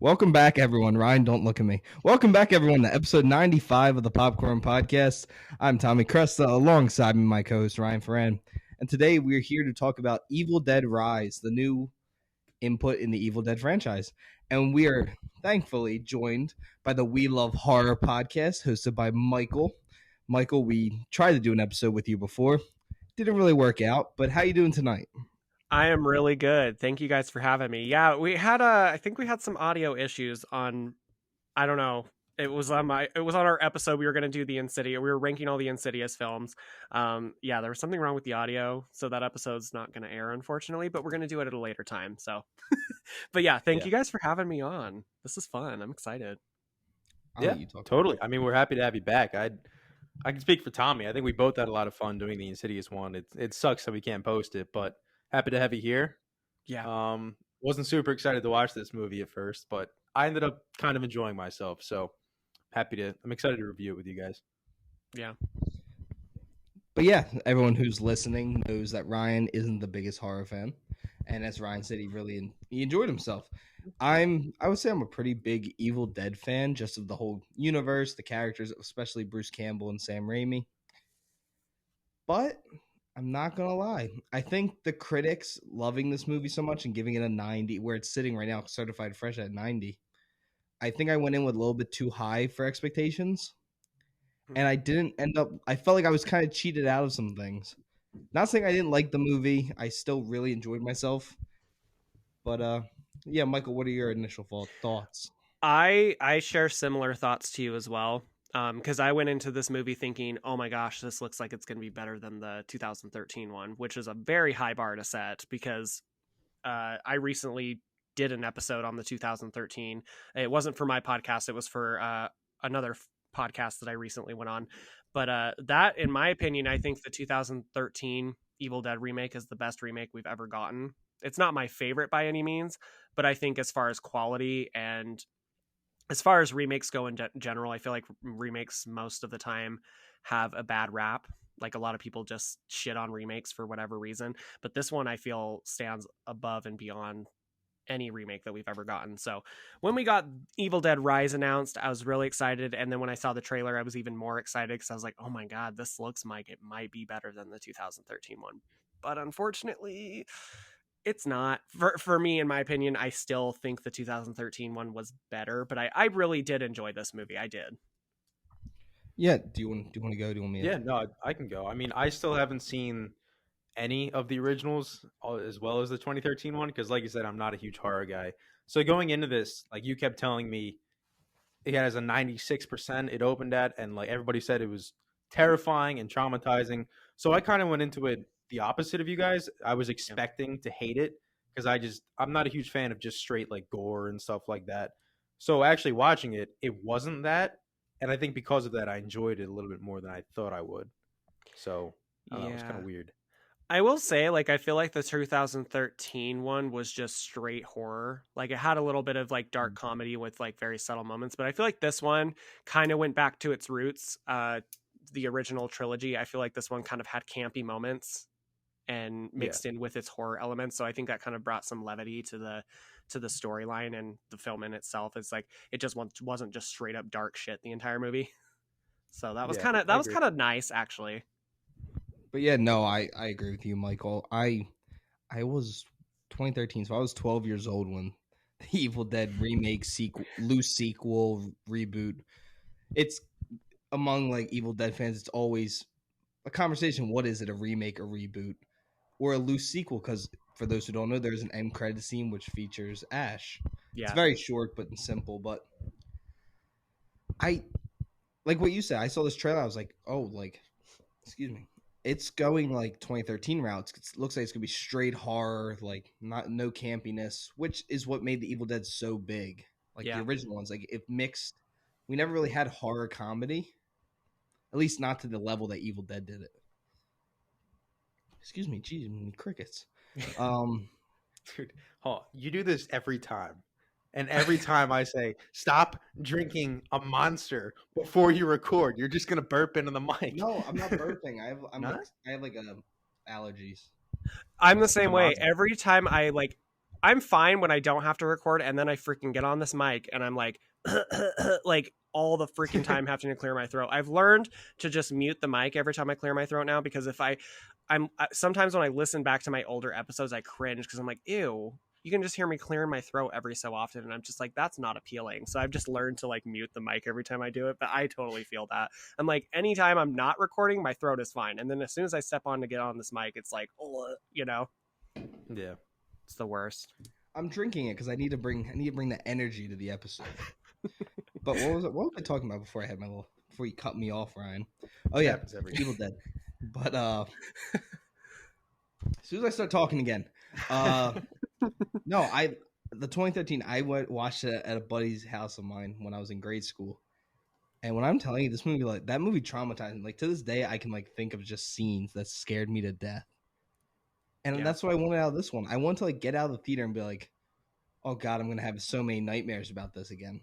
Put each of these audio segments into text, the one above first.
Welcome back, everyone. Ryan, don't look at me. Welcome back, everyone, to episode 95 of the Popcorn Podcast. I'm Tommy Cresta, alongside me, my co-host, Ryan Ferran. And today we're here to talk about Evil Dead Rise, the new input in the Evil Dead franchise. And we are thankfully joined by the We Love Horror podcast, hosted by Michael. Michael, we tried to do an episode with you before. Didn't really work out, but how you doing tonight? I am really good. Thank you guys for having me. Yeah, I think we had some audio issues on, I don't know. It was on our episode. We were going to do the Insidious. We were ranking all the Insidious films. Yeah, there was something wrong with the audio, so that episode's not going to air, unfortunately, but we're going to do it at a later time. So, but yeah, thank you guys for having me on. This is fun. I'm excited. Yeah, totally. I mean, we're happy to have you back. I can speak for Tommy. I think we both had a lot of fun doing the Insidious one. It sucks that we can't post it, but happy to have you here. Yeah. Wasn't super excited to watch this movie at first, but I ended up kind of enjoying myself. So I'm excited to review it with you guys. Yeah. But yeah, everyone who's listening knows that Ryan isn't the biggest horror fan. And as Ryan said, he enjoyed himself. I would say I'm a pretty big Evil Dead fan, just of the whole universe, the characters, especially Bruce Campbell and Sam Raimi. But I'm not going to lie. I think the critics loving this movie so much and giving it a 90, where it's sitting right now, certified fresh at 90. I think I went in with a little bit too high for expectations. And I didn't end up, I felt like I was kind of cheated out of some things. Not saying I didn't like the movie. I still really enjoyed myself. But yeah, Michael, what are your initial thoughts? I share similar thoughts to you as well. Because I went into this movie thinking, oh my gosh, this looks like it's going to be better than the 2013 one, which is a very high bar to set because I recently did an episode on the 2013. It wasn't for my podcast. It was for another podcast that I recently went on. But that, in my opinion, I think the 2013 Evil Dead remake is the best remake we've ever gotten. It's not my favorite by any means, but I think as far as quality and as far as remakes go in general, I feel like remakes most of the time have a bad rap. Like a lot of people just shit on remakes for whatever reason. But this one I feel stands above and beyond any remake that we've ever gotten. So when we got Evil Dead Rise announced, I was really excited. And then when I saw the trailer, I was even more excited because I was like, oh my God, this looks like it might be better than the 2013 one. But unfortunately, it's not. For me, in my opinion, I still think the 2013 one was better, but I really did enjoy this movie. I did. Yeah, do you want to go? Do you want me to? Yeah, no, I can go. I mean, I still haven't seen any of the originals as well as the 2013 one because, like you said, I'm not a huge horror guy. So going into this, like you kept telling me, it has a 96%. It opened at, and like everybody said, it was terrifying and traumatizing. So I kind of went into it the opposite of you guys. I was expecting to hate it because I'm not a huge fan of just straight like gore and stuff like that. So actually watching it, it wasn't that. And I think because of that, I enjoyed it a little bit more than I thought I would. So it was kind of weird. I will say, like, I feel like the 2013 one was just straight horror. Like, it had a little bit of, like, dark comedy with, like, very subtle moments. But I feel like this one kind of went back to its roots. The original trilogy, I feel like this one kind of had campy moments and mixed in with its horror elements. So I think that kind of brought some levity to the storyline and the film in itself. It's like, it just wasn't just straight up dark shit the entire movie. So that was kind of nice, actually. But yeah, no, I agree with you, Michael. I was 2013, so I was 12 years old when the Evil Dead remake, loose sequel, reboot. It's among like Evil Dead fans, it's always a conversation. What is it, a remake, a reboot, or a loose sequel? Because for those who don't know, there's an end credit scene which features Ash. Yeah. It's very short but simple. But I like what you said. I saw this trailer. I was like, oh, like, excuse me. It's going like 2013 routes. It looks like it's gonna be straight horror, like no campiness, which is what made the Evil Dead so big. Like the original ones, like it mixed. We never really had horror comedy, at least not to the level that Evil Dead did it. Excuse me, geez, crickets. Dude, you do this every time. And every time I say, stop drinking a Monster before you record, you're just going to burp into the mic. No, I'm not burping. I have like allergies. I'm the same way. Every time I like I'm fine when I don't have to record, and then I freaking get on this mic and I'm like, like all the freaking time having to clear my throat. I've learned to just mute the mic every time I clear my throat now, because if I'm sometimes when I listen back to my older episodes, I cringe because I'm like, ew, you can just hear me clearing my throat every so often. And I'm just like, that's not appealing. So I've just learned to like mute the mic every time I do it. But I totally feel that. I'm like, anytime I'm not recording, my throat is fine. And then as soon as I step on to get on this mic, it's like, oh, you know, Yeah. it's the worst. I'm drinking it because I need to bring the energy to the episode. But what was I talking about before you cut me off, Ryan? Oh yeah, Evil Dead. But as soon as I start talking again, no, the 2013 I watched it at a buddy's house of mine when I was in grade school, and when I'm telling you, this movie, like that movie traumatized me. Like to this day, I can like think of just scenes that scared me to death, and that's what I wanted out of this one. I want to like get out of the theater and be like, oh god, I'm gonna have so many nightmares about this again.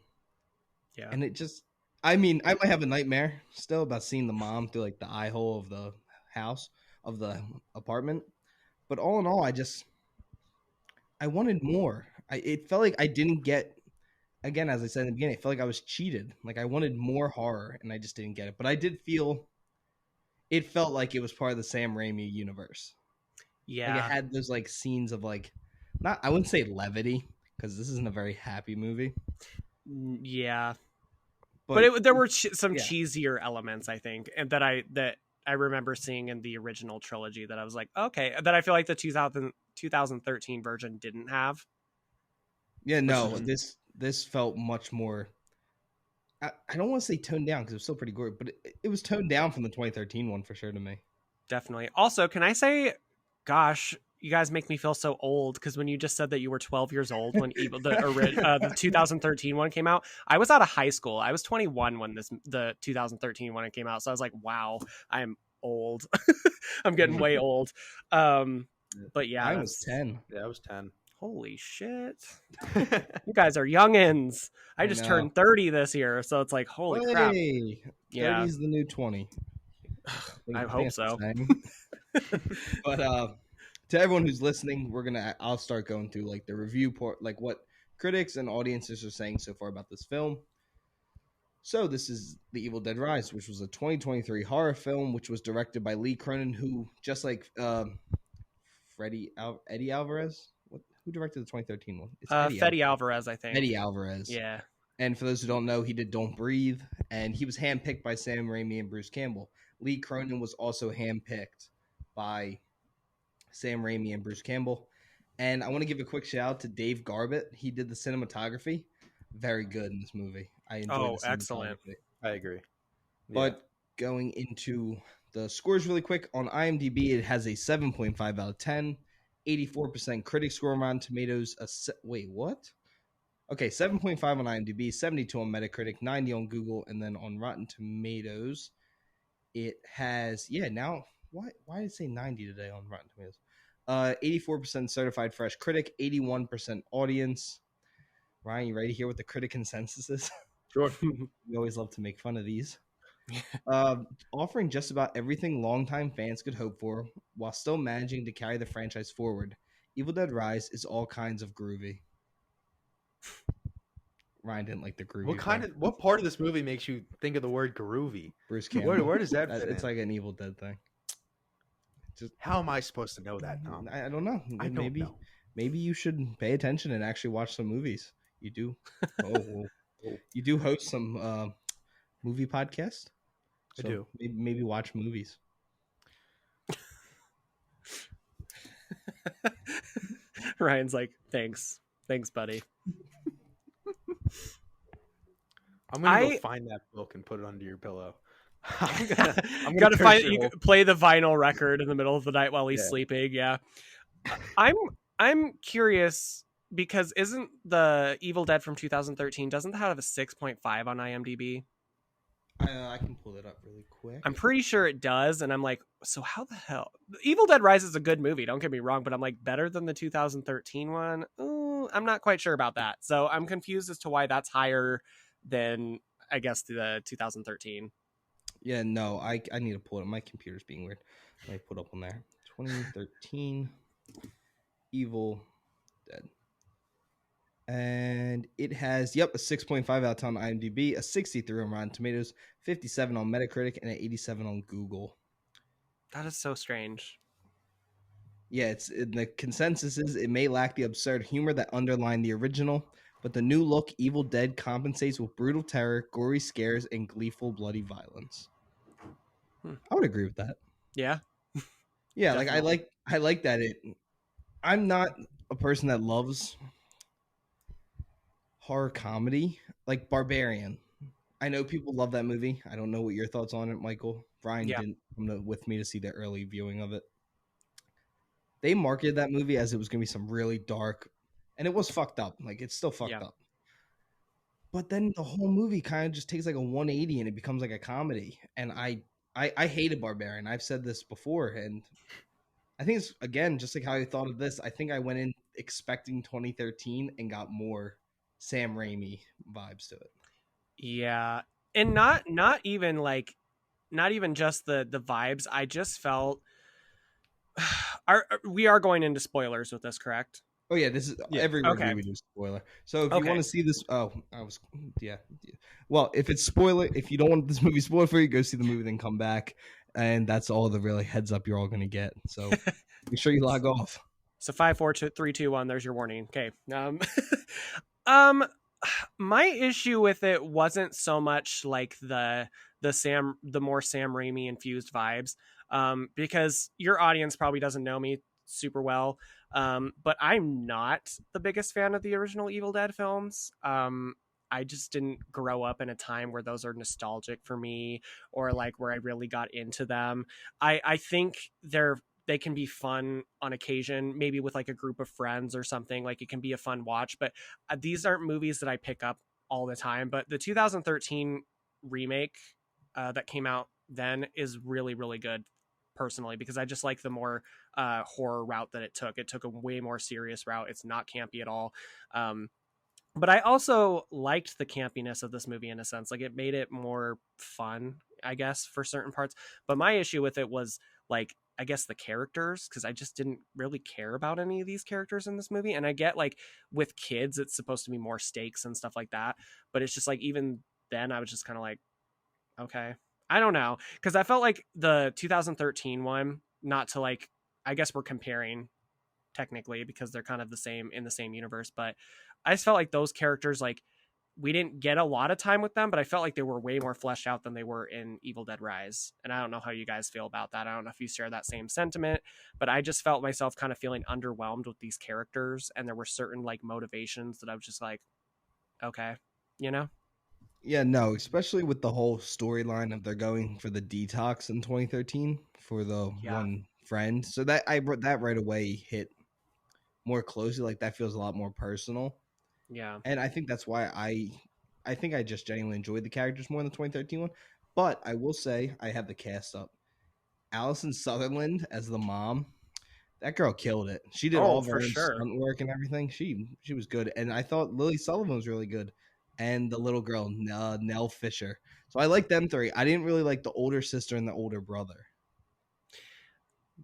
Yeah. And it just, I mean, I might have a nightmare still about seeing the mom through like the eye hole of the house, of the apartment. But all in all, I wanted more. It felt like I didn't get, again, as I said in the beginning, I felt like I was cheated. Like I wanted more horror and I just didn't get it. But I did feel, it felt like it was part of the Sam Raimi universe. Yeah. Like it had those like scenes of like, I wouldn't say levity, because this isn't a very happy movie. Yeah. But there were some cheesier elements, I think, and that I remember seeing in the original trilogy that I was like, okay, that I feel like the 2013 version didn't have. Yeah, no, this felt much more. I don't want to say toned down because it was still pretty gory, but it was toned down from the 2013 one for sure to me. Definitely. Also, can I say, gosh, you guys make me feel so old, because when you just said that you were 12 years old when the 2013 one came out, I was out of high school. I was 21 when the 2013 one came out. So I was like, wow, I am old. I'm getting way old. But yeah, I was 10. Yeah, I was 10. Holy shit. You guys are youngins. I just turned 30 this year, so it's like, holy crap. 30 is the new 20. I hope so. But to everyone who's listening, I'll start going through like the review part, like what critics and audiences are saying so far about this film. So this is The Evil Dead Rise, which was a 2023 horror film, which was directed by Lee Cronin, who, just like Eddie Alvarez, who directed the 2013 one? It's Fede Alvarez, I think. Eddie Alvarez. Yeah. And for those who don't know, he did Don't Breathe, and he was handpicked by Sam Raimi and Bruce Campbell. Lee Cronin was also handpicked by Sam Raimi and Bruce Campbell. And I want to give a quick shout out to Dave Garbett. He did the cinematography. Very good in this movie. I enjoyed the cinematography. Excellent. I agree. But going into the scores really quick, on IMDb, it has a 7.5 out of 10, 84% critic score on Rotten Tomatoes. Wait, what? Okay, 7.5 on IMDb, 72 on Metacritic, 90 on Google, and then on Rotten Tomatoes, it has, why did it say 90 today on Rotten Tomatoes? 84% certified fresh critic, 81% audience. Ryan, you ready to hear what the critic consensus is? Sure. We always love to make fun of these. Offering just about everything longtime fans could hope for, while still managing to carry the franchise forward, Evil Dead Rise is all kinds of groovy. Ryan didn't like the groovy. What part of this movie makes you think of the word groovy? Bruce Campbell. Where does that fit It's in? like an Evil Dead thing. How am I supposed to know that, Tom? I don't know. Maybe you should pay attention and actually watch some movies. You do. You do host some movie podcast. I do. Maybe watch movies. Ryan's like, thanks, buddy. I'm gonna go find that book and put it under your pillow. I'm gonna find you play the vinyl record in the middle of the night while he's sleeping. Yeah, I'm curious, because isn't the Evil Dead from 2013, doesn't that have a 6.5 on IMDb? I can pull it up really quick. I'm pretty sure it does, and I'm like, so how the hell? Evil Dead Rise is a good movie, don't get me wrong, but I'm like, better than the 2013 one? Ooh, I'm not quite sure about that. So I'm confused as to why that's higher than, I guess, the 2013. Yeah, no, I need to pull it up. My computer's being weird. Let me put up on there. 2013 Evil Dead. And it has, a 6.5 out of 10 on IMDb, a 63 on Rotten Tomatoes, 57 on Metacritic, and an 87 on Google. That is so strange. Yeah, the consensus is it may lack the absurd humor that underlined the original, but the new look Evil Dead compensates with brutal terror, gory scares, and gleeful bloody violence. I would agree with that. Yeah. Yeah, Definitely. I like that I'm not a person that loves horror comedy, like Barbarian. I know people love that movie. I don't know what your thoughts on it, Michael. Brian Yeah. didn't come with me to see the early viewing of it. They marketed that movie as it was going to be some really dark, and it was fucked up. Like, it's still fucked up. But then the whole movie kind of just takes like a 180 and it becomes like a comedy. And I hated Barbarian. I've said this before, and I think it's, again, just like how I thought of this. I think I went in expecting 2013 and got more Sam Raimi vibes to it. Yeah. And not even just the vibes. I just felt we are going into spoilers with this, correct? Oh yeah, this is every review we do spoiler. So if you want to see this, well, if it's spoiler, if you don't want this movie spoiled for you, go see the movie, then come back, and that's all the really heads up you're all gonna get. So make sure you log off. So 5, 4, 3, 2, 1. There's your warning. Okay. My issue with it wasn't so much like the more Sam Raimi infused vibes, because your audience probably doesn't know me super well, but I'm not the biggest fan of the original Evil Dead films. I just didn't grow up in a time where those are nostalgic for me, or like where I really got into them. I think they can be fun on occasion, maybe with like a group of friends or something. Like, it can be a fun watch, but these aren't movies that I pick up all the time. But the 2013 remake that came out then is really, really good personally, because I just like the more horror route that it took. It took a way more serious route. It's not campy at all. But I also liked the campiness of this movie in a sense. Like, it made it more fun, I guess, for certain parts. But my issue with it was, like, I guess the characters, because I just didn't really care about any of these characters in this movie. And I get, like, with kids, it's supposed to be more stakes and stuff like that. But it's just like, even then, I was just kind of like, okay, I don't know. Because I felt like the 2013 one, not to, like, I guess we're comparing technically because they're kind of the same in the same universe, but I just felt like those characters, like, we didn't get a lot of time with them, but I felt like they were way more fleshed out than they were in Evil Dead Rise. And I don't know how you guys feel about that. I don't know if you share that same sentiment, but I just felt myself kind of feeling underwhelmed with these characters. And there were certain, like, motivations that I was just like, okay, you know? Yeah, no, especially with the whole storyline of they're going for the detox in 2013 for the one friend. So that right away hit more closely. Like, that feels a lot more personal. Yeah. And I think that's why I think I just genuinely enjoyed the characters more in the 2013 one. But I will say I have the cast up. Allison Sutherland as the mom. That girl killed it. She did all of her own stunt work and everything. She was good. And I thought Lily Sullivan was really good. And the little girl, Nell Fisher. So I like them three. I didn't really like the older sister and the older brother.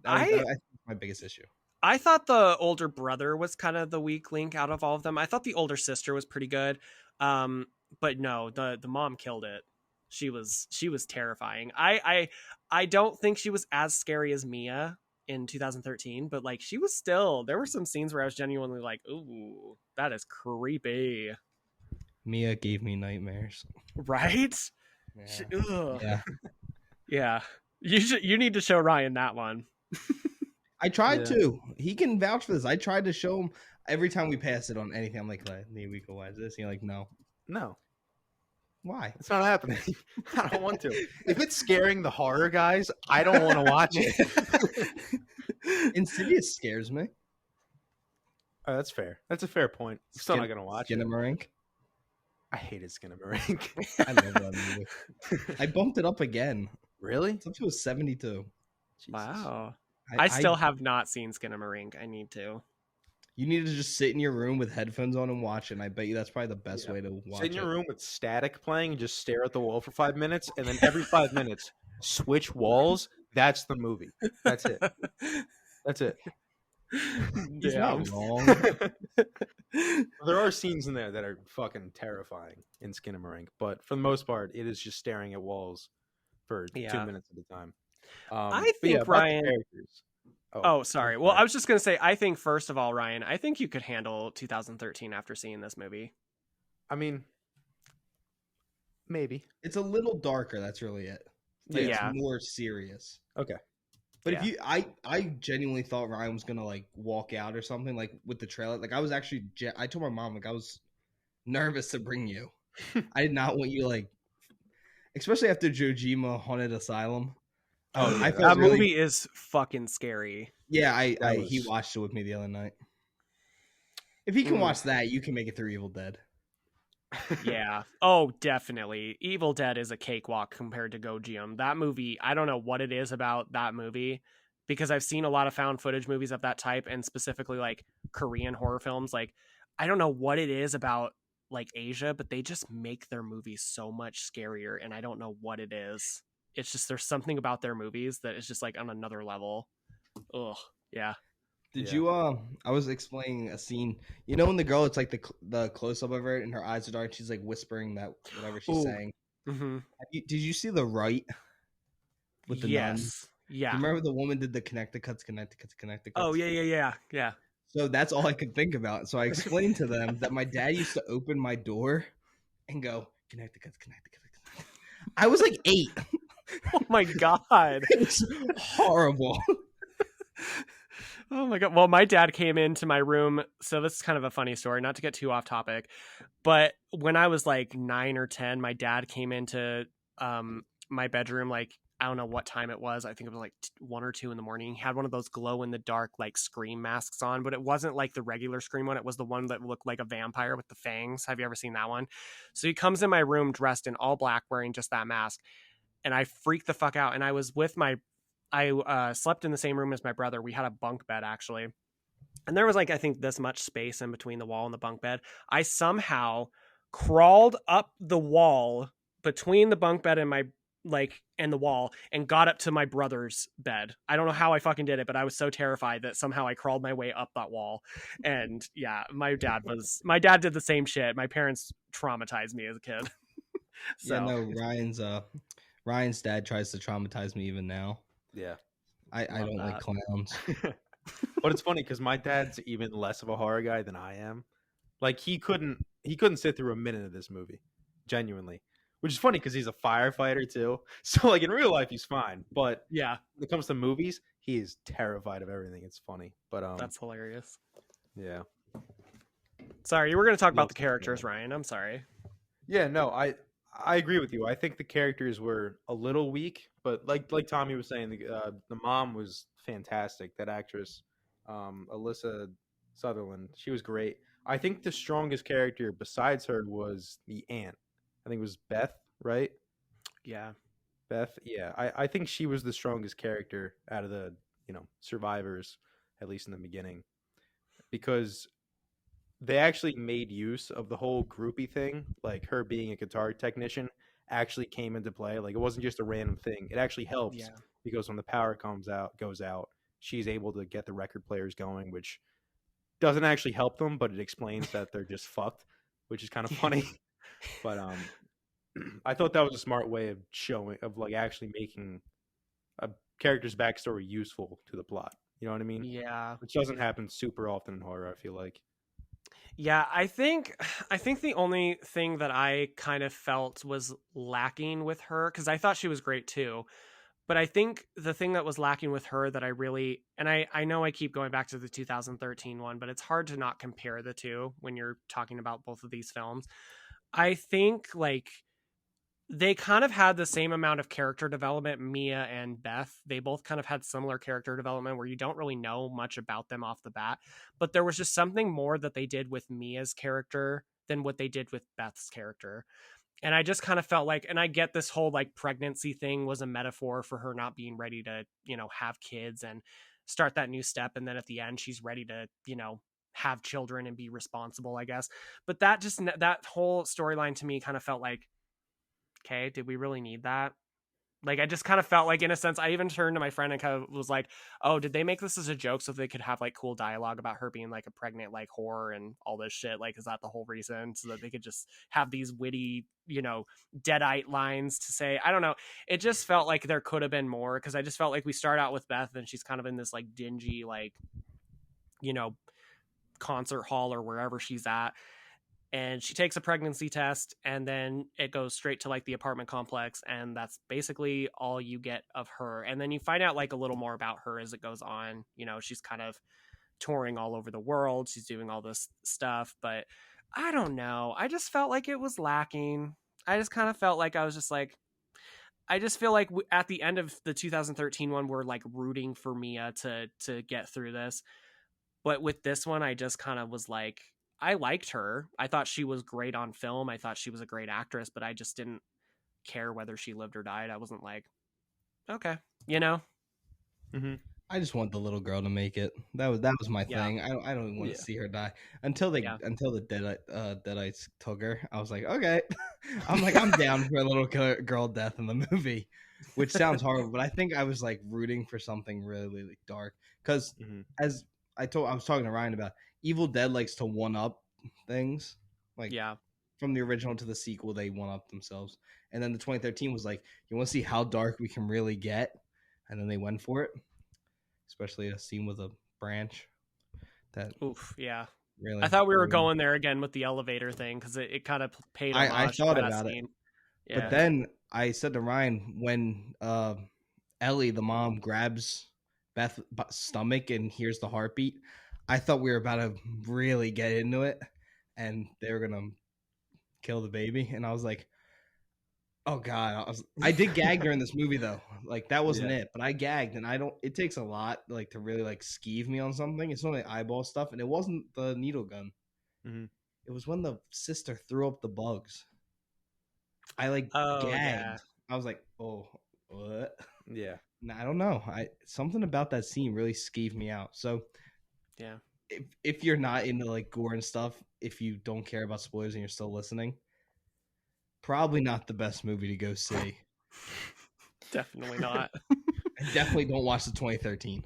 I think that's my biggest issue. I thought the older brother was kind of the weak link out of all of them. I thought the older sister was pretty good. But no, the mom killed it. She was terrifying. I don't think she was as scary as Mia in 2013, but, like, she was still, there were some scenes where I was genuinely like, ooh, that is creepy. Mia gave me nightmares. Right? Yeah. Yeah. You need to show Ryan that one. I tried to. He can vouch for this. I tried to show him every time we pass it on anything. I'm like, need we go watch this? And you're like, no. Why? It's not happening. I don't want to. If it's scaring the horror guys, I don't want to watch it. Insidious scares me. Oh, that's fair. That's a fair point. I'm still not going to watch it. Skinamarink. I hated Skinamarink. I love that movie. I bumped it up again. Really? It's up to a 72. Jesus. Wow. I still have not seen Skinamarink. I need to. You need to just sit in your room with headphones on and watch it. And I bet you that's probably the best way to watch it. Sit in your room with static playing and just stare at the wall for 5 minutes. And then every 5 minutes, switch walls. That's the movie. That's it. That's it. He's Damn. not wrong. There are scenes in there that are fucking terrifying in Skinamarink, but for the most part, it is just staring at walls for 2 Yeah. minutes at a time. I But yeah, think, about the Ryan. characters. Oh, I'm sorry. Well, sorry. I was just going to say, I think, first of all, Ryan, I think you could handle 2013 after seeing this movie. I mean, maybe. It's a little darker. That's really it. Like, Yeah. it's more serious. Okay. But Yeah. if you, I genuinely thought Ryan was gonna like walk out or something like with the trailer. Like I was actually, I told my mom like I was nervous to bring you. I did not want you like, especially after Jojima Haunted Asylum. Oh, yeah, I That felt really, movie is fucking scary. yeah. That He was- watched it with me the other night. If he can watch that, you can make it through Evil Dead. Yeah. Oh, definitely. Evil Dead is a cakewalk compared to Gojim. That movie, I don't know what it is about that movie because I've seen a lot of found footage movies of that type and specifically like Korean horror films. Like, I don't know what it is about like Asia, but they just make their movies so much scarier and I don't know what it is. It's just there's something about their movies that is just like on another level. Ugh. Yeah. Did Yeah. you? I was explaining a scene. You know when the girl, it's like the close up of her, and her eyes are dark. She's like whispering that whatever she's Ooh. saying. Mm-hmm. Did you see the right with the nun? Yes. Yeah. Do you remember the woman did the connected cuts? Oh, yeah. So that's all I could think about. So I explained to them that my dad used to open my door and go connected cuts. I was like 8. Oh my God. It was horrible. Oh my God. Well, my dad came into my room. So this is kind of a funny story, not to get too off topic. But when I was like 9 or 10, my dad came into my bedroom. Like, I don't know what time it was. I think it was like 1 or 2 in the morning. He had one of those glow in the dark, like Scream masks on, but it wasn't like the regular Scream one. It was the one that looked like a vampire with the fangs. Have you ever seen that one? So he comes in my room dressed in all black, wearing just that mask. And I freaked the fuck out. And I was with I slept in the same room as my brother. We had a bunk bed actually. And there was like, I think this much space in between the wall and the bunk bed. I somehow crawled up the wall between the bunk bed and and the wall and got up to my brother's bed. I don't know how I fucking did it, but I was so terrified that somehow I crawled my way up that wall. And yeah, my dad did the same shit. My parents traumatized me as a kid. So Yeah, no, Ryan's dad tries to traumatize me even now. Yeah. I don't like clowns. But it's funny because my dad's even less of a horror guy than I am. Like he couldn't sit through a minute of this movie, genuinely. Which is funny because he's a firefighter too. So like in real life he's fine, but yeah, when it comes to movies, he is terrified of everything. It's funny, but that's hilarious. yeah. Sorry, you were going to talk about Loves the to characters, kill. Ryan. I'm sorry. Yeah, no, I agree with you. I think the characters were a little weak, but like Tommy was saying, the mom was fantastic. That actress, Alyssa Sutherland, she was great. I think the strongest character besides her was the aunt. I think it was Beth, right? Yeah. Beth, yeah. I think she was the strongest character out of the survivors, at least in the beginning, because they actually made use of the whole groupie thing, like her being a guitar technician actually came into play. Like it wasn't just a random thing. It actually helps Yeah. because when the power goes out, she's able to get the record players going, which doesn't actually help them, but it explains that they're just fucked, which is kind of funny. But I thought that was a smart way of like actually making a character's backstory useful to the plot. You know what I mean? Yeah. Which doesn't happen super often in horror, I feel like. Yeah, I think the only thing that I kind of felt was lacking with her, because I thought she was great too, but I think the thing that was lacking with her that I really, and I know I keep going back to the 2013 one, but it's hard to not compare the two when you're talking about both of these films. I think like they kind of had the same amount of character development, Mia and Beth. They both kind of had similar character development where you don't really know much about them off the bat, but there was just something more that they did with Mia's character than what they did with Beth's character. And I just kind of felt like, and I get this whole like pregnancy thing was a metaphor for her not being ready to, have kids and start that new step. And then at the end, she's ready to, have children and be responsible, I guess. But that whole storyline to me kind of felt like, okay, did we really need that? Like, I just kind of felt like, in a sense, I even turned to my friend and kind of was like, oh, did they make this as a joke so they could have like cool dialogue about her being like a pregnant like whore and all this shit? Like, is that the whole reason? So that they could just have these witty, deadite lines to say? I don't know. It just felt like there could have been more, because I just felt like we start out with Beth and she's kind of in this like dingy, like, concert hall or wherever she's at, and she takes a pregnancy test, and then it goes straight to like the apartment complex, and that's basically all you get of her. And then you find out like a little more about her as it goes on. She's kind of touring all over the world, she's doing all this stuff, but I don't know, I just felt like it was lacking. I just kind of felt like I was just like, I just feel like at the end of the 2013 one, we're like rooting for Mia to get through this. But with this one, I just kind of was like, I liked her. I thought she was great on film. I thought she was a great actress, but I just didn't care whether she lived or died. I wasn't like, okay, Mm-hmm. I just want the little girl to make it. That was my Yeah. thing. I don't even want Yeah. to see her die until the Deadites took her. I was like, okay. I'm like, I'm down for a little girl death in the movie, which sounds horrible, but I think I was like rooting for something really, really dark, because as I was talking to Ryan about, Evil Dead likes to one up things, like from the original to the sequel, they one up themselves, and then the 2013 was like, you want to see how dark we can really get, and then they went for it. Especially a scene with a branch. That really. I thought we were going there again with the elevator thing, because it kind of paid homage. I thought to about scene. It, but then I said to Ryan, when Ellie, the mom, grabs Beth's stomach and hears the heartbeat, I thought we were about to really get into it, and they were gonna kill the baby, and I was like, oh God, I did gag during this movie though. Like that wasn't it, but I gagged, and it takes a lot like to really like skeeve me on something. It's not like eyeball stuff, and it wasn't the needle gun. Mm-hmm. It was when the sister threw up the bugs. I like gagged. Yeah. I was like, oh, what? Yeah. I don't know. Something about that scene really skeeved me out. So yeah, if you're not into like gore and stuff, if you don't care about spoilers and you're still listening, probably not the best movie to go see. Definitely not. And definitely don't watch the 2013.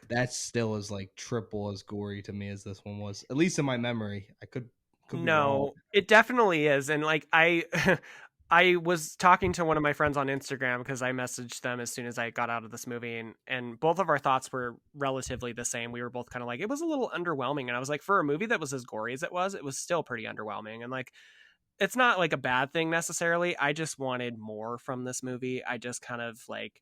That still is like triple as gory to me as this one was, at least in my memory. I could be wrong. It definitely is. And like I was talking to one of my friends on Instagram, because I messaged them as soon as I got out of this movie, and both of our thoughts were relatively the same. We were both kind of like, it was a little underwhelming. And I was like, for a movie that was as gory as it was still pretty underwhelming. And like, it's not like a bad thing necessarily. I just wanted more from this movie. I just kind of like,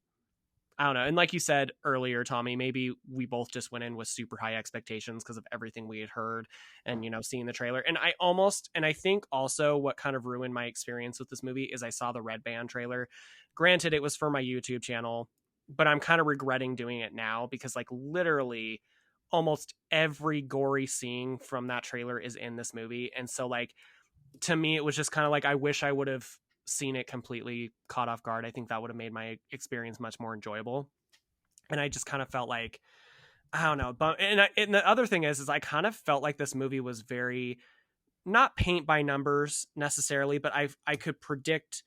I don't know. And like you said earlier, Tommy, maybe we both just went in with super high expectations because of everything we had heard and, seeing the trailer. And I think also what kind of ruined my experience with this movie is I saw the Red Band trailer. Granted, it was for my YouTube channel, but I'm kind of regretting doing it now, because like literally almost every gory scene from that trailer is in this movie. And so like, to me, it was just kind of like, I wish I would have seen it completely caught off guard. I think that would have made my experience much more enjoyable. And I just kind of felt like, I don't know. But and the other thing is I kind of felt like this movie was very not paint by numbers necessarily, but I could predict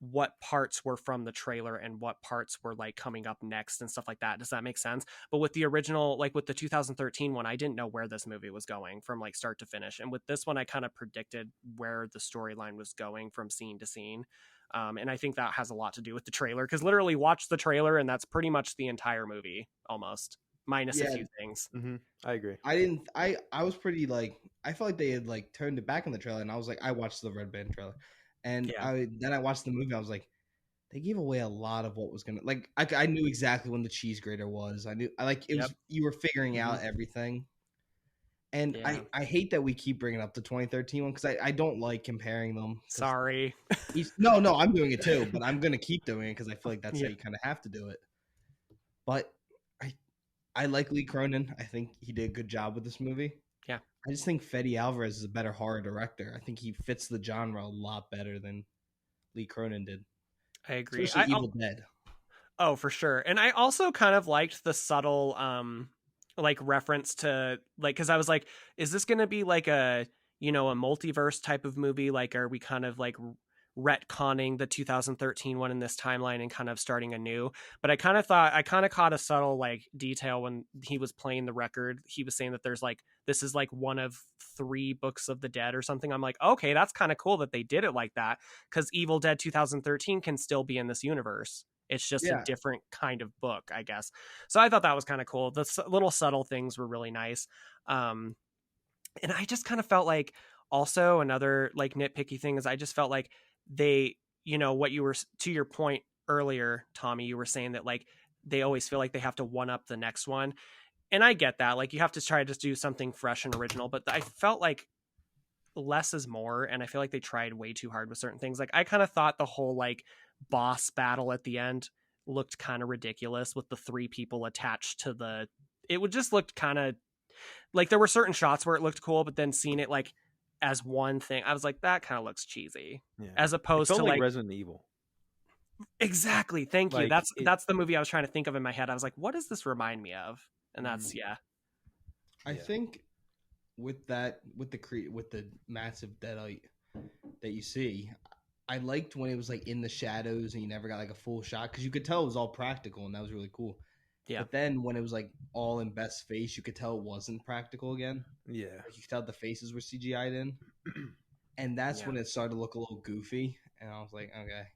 what parts were from the trailer and what parts were like coming up next and stuff like that. Does that make sense? But with the original, like with the 2013 one, I didn't know where this movie was going from like start to finish. And with this one, I kind of predicted where the storyline was going from scene to scene. And I think that has a lot to do with the trailer, because literally watch the trailer and that's pretty much the entire movie almost, minus a few things. Mm-hmm. I agree. I was pretty like, I felt like they had like turned it back in the trailer, and I was like, I watched the Red Band trailer. And then I watched the movie. I was like, they gave away a lot of what was gonna, like. I knew exactly when the cheese grater was. Was. You were figuring out everything. And I hate that we keep bringing up the 2013 one, because I don't like comparing them. Sorry. No, I'm doing it too, but I'm gonna keep doing it because I feel like that's how you kind of have to do it. But I like Lee Cronin. I think he did a good job with this movie. Yeah. I just think Fede Alvarez is a better horror director. I think he fits the genre a lot better than Lee Cronin did. I agree. Especially Evil Dead. Oh, for sure. And I also kind of liked the subtle like reference to like, because I was like, is this going to be like a, a multiverse type of movie? Like, are we kind of like retconning the 2013 one in this timeline and kind of starting anew. But I kind of caught a subtle like detail when he was playing the record. He was saying that there's like, this is like one of 3 books of the dead or something. I'm like, okay, that's kind of cool that they did it like that, because Evil Dead 2013 can still be in this universe. It's just a different kind of book, I guess. So I thought that was kind of cool. The little subtle things were really nice. And I just kind of felt like, also another like nitpicky thing is I just felt like they, what you were, to your point earlier, Tommy, you were saying that like they always feel like they have to one up the next one. And I get that. Like you have to try to just do something fresh and original, but I felt like less is more. And I feel like they tried way too hard with certain things. Like I kind of thought the whole like boss battle at the end looked kind of ridiculous with the 3 people attached to it would just looked kind of like, there were certain shots where it looked cool, but then seeing it like as one thing, I was like, that kind of looks cheesy. Yeah. As opposed to like Resident Evil. Exactly. Thank you. That's the movie I was trying to think of in my head. I was like, what does this remind me of? And that's I think with the massive deadite that you see, I liked when it was like in the shadows and you never got like a full shot, because you could tell it was all practical and that was really cool. Yeah. But then when it was like all in Beth's face, you could tell it wasn't practical again. Yeah. Like you could tell the faces were CGI'd in. And that's when it started to look a little goofy. And I was like, okay.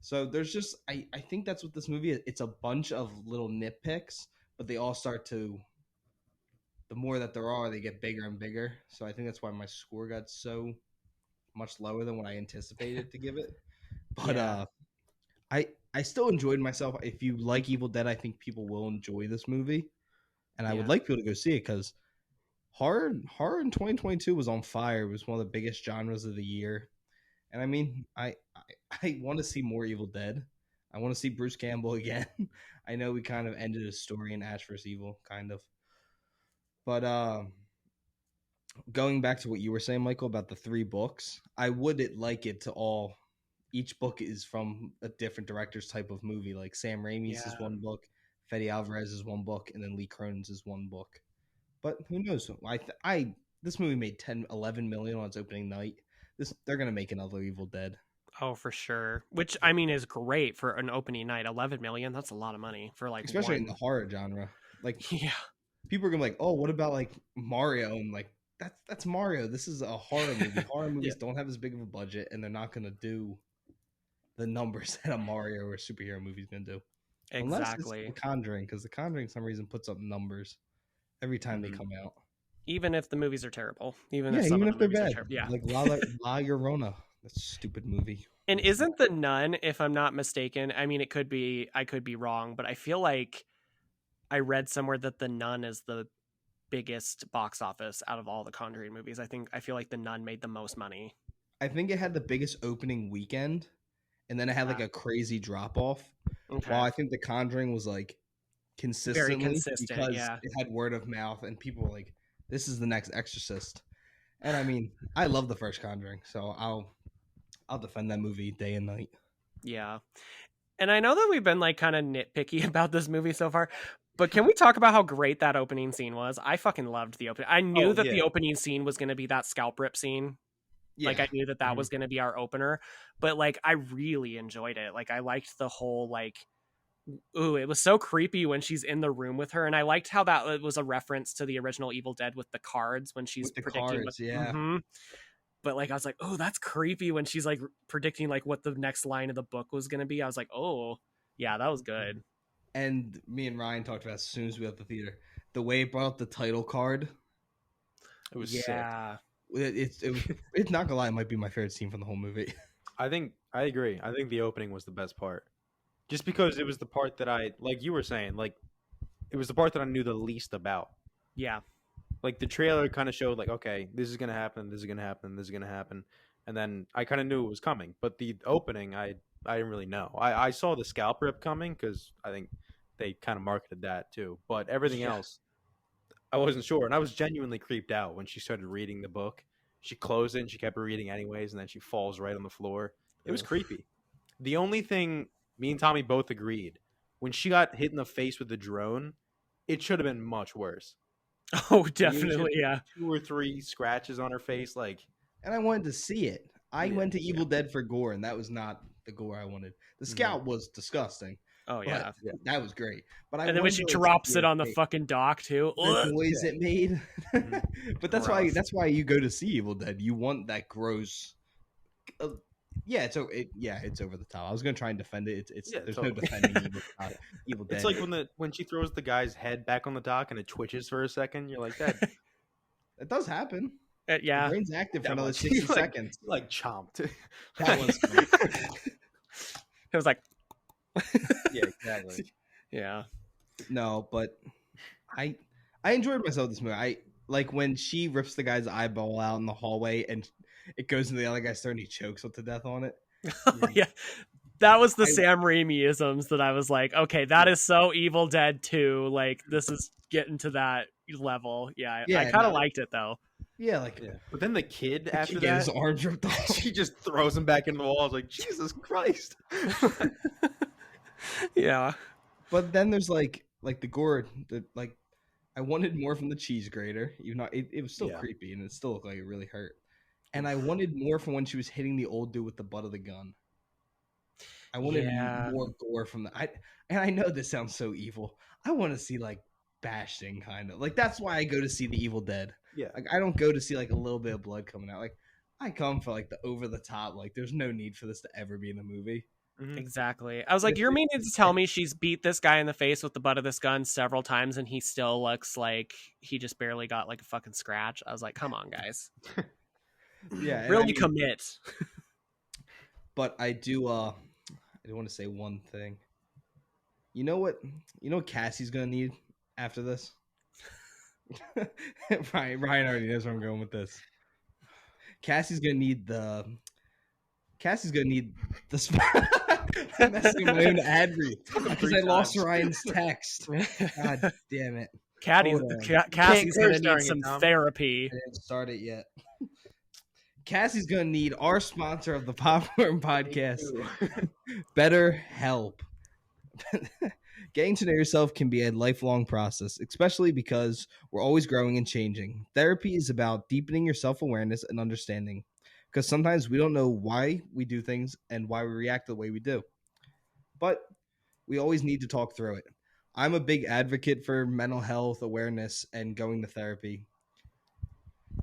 So there's just, I think that's what this movie is. It's a bunch of little nitpicks, but they all start to, the more that there are, they get bigger and bigger. So I think that's why my score got so much lower than what I anticipated to give it. But I still enjoyed myself. If you like Evil Dead, I think people will enjoy this movie. And I would like people to go see it, because horror in 2022 was on fire. It was one of the biggest genres of the year. And I mean, I want to see more Evil Dead. I want to see Bruce Campbell again. I know we kind of ended his story in Ash vs. Evil, kind of. But going back to what you were saying, Michael, about the 3 books, I would like it to all... Each book is from a different director's type of movie. Like Sam Raimi's is one book, Fede Alvarez is one book, and then Lee Cronin's is one book. But who knows? This movie made 11 million on its opening night. They're gonna make another Evil Dead. Oh, for sure. Which I mean is great for an opening night. 11 million. That's a lot of money for like, especially in the horror genre. Like, people are gonna be like, oh, what about like Mario? And like, that's Mario. This is a horror movie. Horror movies don't have as big of a budget, and they're not gonna do the numbers that a Mario or a superhero movie is going to do. Exactly. Unless it's The Conjuring, because The Conjuring, for some reason, puts up numbers every time they come out. Even if the movies are terrible. Even if they're bad. Like La Llorona, that stupid movie. And isn't The Nun, if I'm not mistaken, I mean, I could be wrong, but I feel like I read somewhere that The Nun is the biggest box office out of all the Conjuring movies. I feel like The Nun made the most money. I think it had the biggest opening weekend. And then it had like a crazy drop off. Okay. While I think The Conjuring was like consistently, very consistent, because it had word of mouth and people were like, "This is the next Exorcist." And I mean, I love the first Conjuring, so I'll defend that movie day and night. Yeah, and I know that we've been like kind of nitpicky about this movie so far, but can we talk about how great that opening scene was? I fucking loved the opening. I knew that the opening scene was going to be that scalp rip scene. Yeah. Like I knew that was going to be our opener, but like I really enjoyed it. Like I liked the whole like, it was so creepy when she's in the room with her, and I liked how that was a reference to the original Evil Dead with the cards when she's predicting. But like I was like, oh, that's creepy when she's like predicting like what the next line of the book was going to be. I was like, oh yeah, that was good. And me and Ryan talked about as soon as we left the theater, the way it brought up the title card. It was sick. It's not gonna lie, it might be my favorite scene from the whole movie. I agree. I think the opening was the best part, just because it was the part that like you were saying, like it was the part that I knew the least about. Yeah, like the trailer kind of showed like, okay, this is gonna happen, this is gonna happen, this is gonna happen, and then I kind of knew it was coming. But the opening, I didn't really know. I saw the scalp rip coming because I think they kind of marketed that too, but everything else, I wasn't sure, and I was genuinely creeped out when she started reading the book. She closed it and she kept reading anyways, and then she falls right on the floor. It was creepy. The only thing me and Tommy both agreed, when she got hit in the face with the drone, it should have been much worse. Oh, definitely, yeah. 2 or 3 scratches on her face, like. And I wanted to see it. I went to Evil Dead for gore, and that was not the gore I wanted. The Scout was disgusting. Oh yeah, that was great. But and then when she drops it on the fucking dock too, the noise it made. But that's why you go to see Evil Dead. You want that gross. It's over the top. I was gonna try and defend it. There's no defending Evil Dead. It's like when she throws the guy's head back on the dock and it twitches for a second. You're like, that. It does happen. Yeah, the brain's active for another 60 seconds. Like chomped. That was. It was like. Yeah, exactly. Yeah. No, but I enjoyed myself this movie. I like when she rips the guy's eyeball out in the hallway and it goes into the other guy's throat and he chokes her to death on it. Yeah. That was the Sam Raimi-isms that I was like, okay, that is so Evil Dead 2. Like, this is getting to that level. Yeah, I kind of liked it, though. Yeah, But then the kid, after that, his arms ripped off. She just throws him back into the wall. I was like, Jesus Christ. Yeah. But then there's like the gore. I wanted more from the cheese grater. Even though it was still creepy and it still looked like it really hurt. And I wanted more from when she was hitting the old dude with the butt of the gun. I wanted more gore from that. And I know this sounds so evil. I want to see like bashing, kind of like that's why I go to see the Evil Dead. Yeah, like I don't go to see like a little bit of blood coming out. Like I come for like the over the top. Like there's no need for this to ever be in a movie. Mm-hmm. Exactly. I was like, you're meaning to tell me she's beat this guy in the face with the butt of this gun several times and he still looks like he just barely got like a fucking scratch. I was like, come on, guys. Yeah, really commit. But I do want to say one thing. You know what Cassie's gonna need after this? Ryan already knows where I'm going with this. Cassie's gonna need the I'm messing with my own ad read because I lost Ryan's text. God damn it. Cassie's gonna need some therapy. I didn't start it yet. Cassie's gonna need our sponsor of the Popcorn Podcast, BetterHelp. Getting to know yourself can be a lifelong process, especially because we're always growing and changing. Therapy is about deepening your self-awareness and understanding, because sometimes we don't know why we do things and why we react the way we do. But we always need to talk through it. I'm a big advocate for mental health awareness and going to therapy.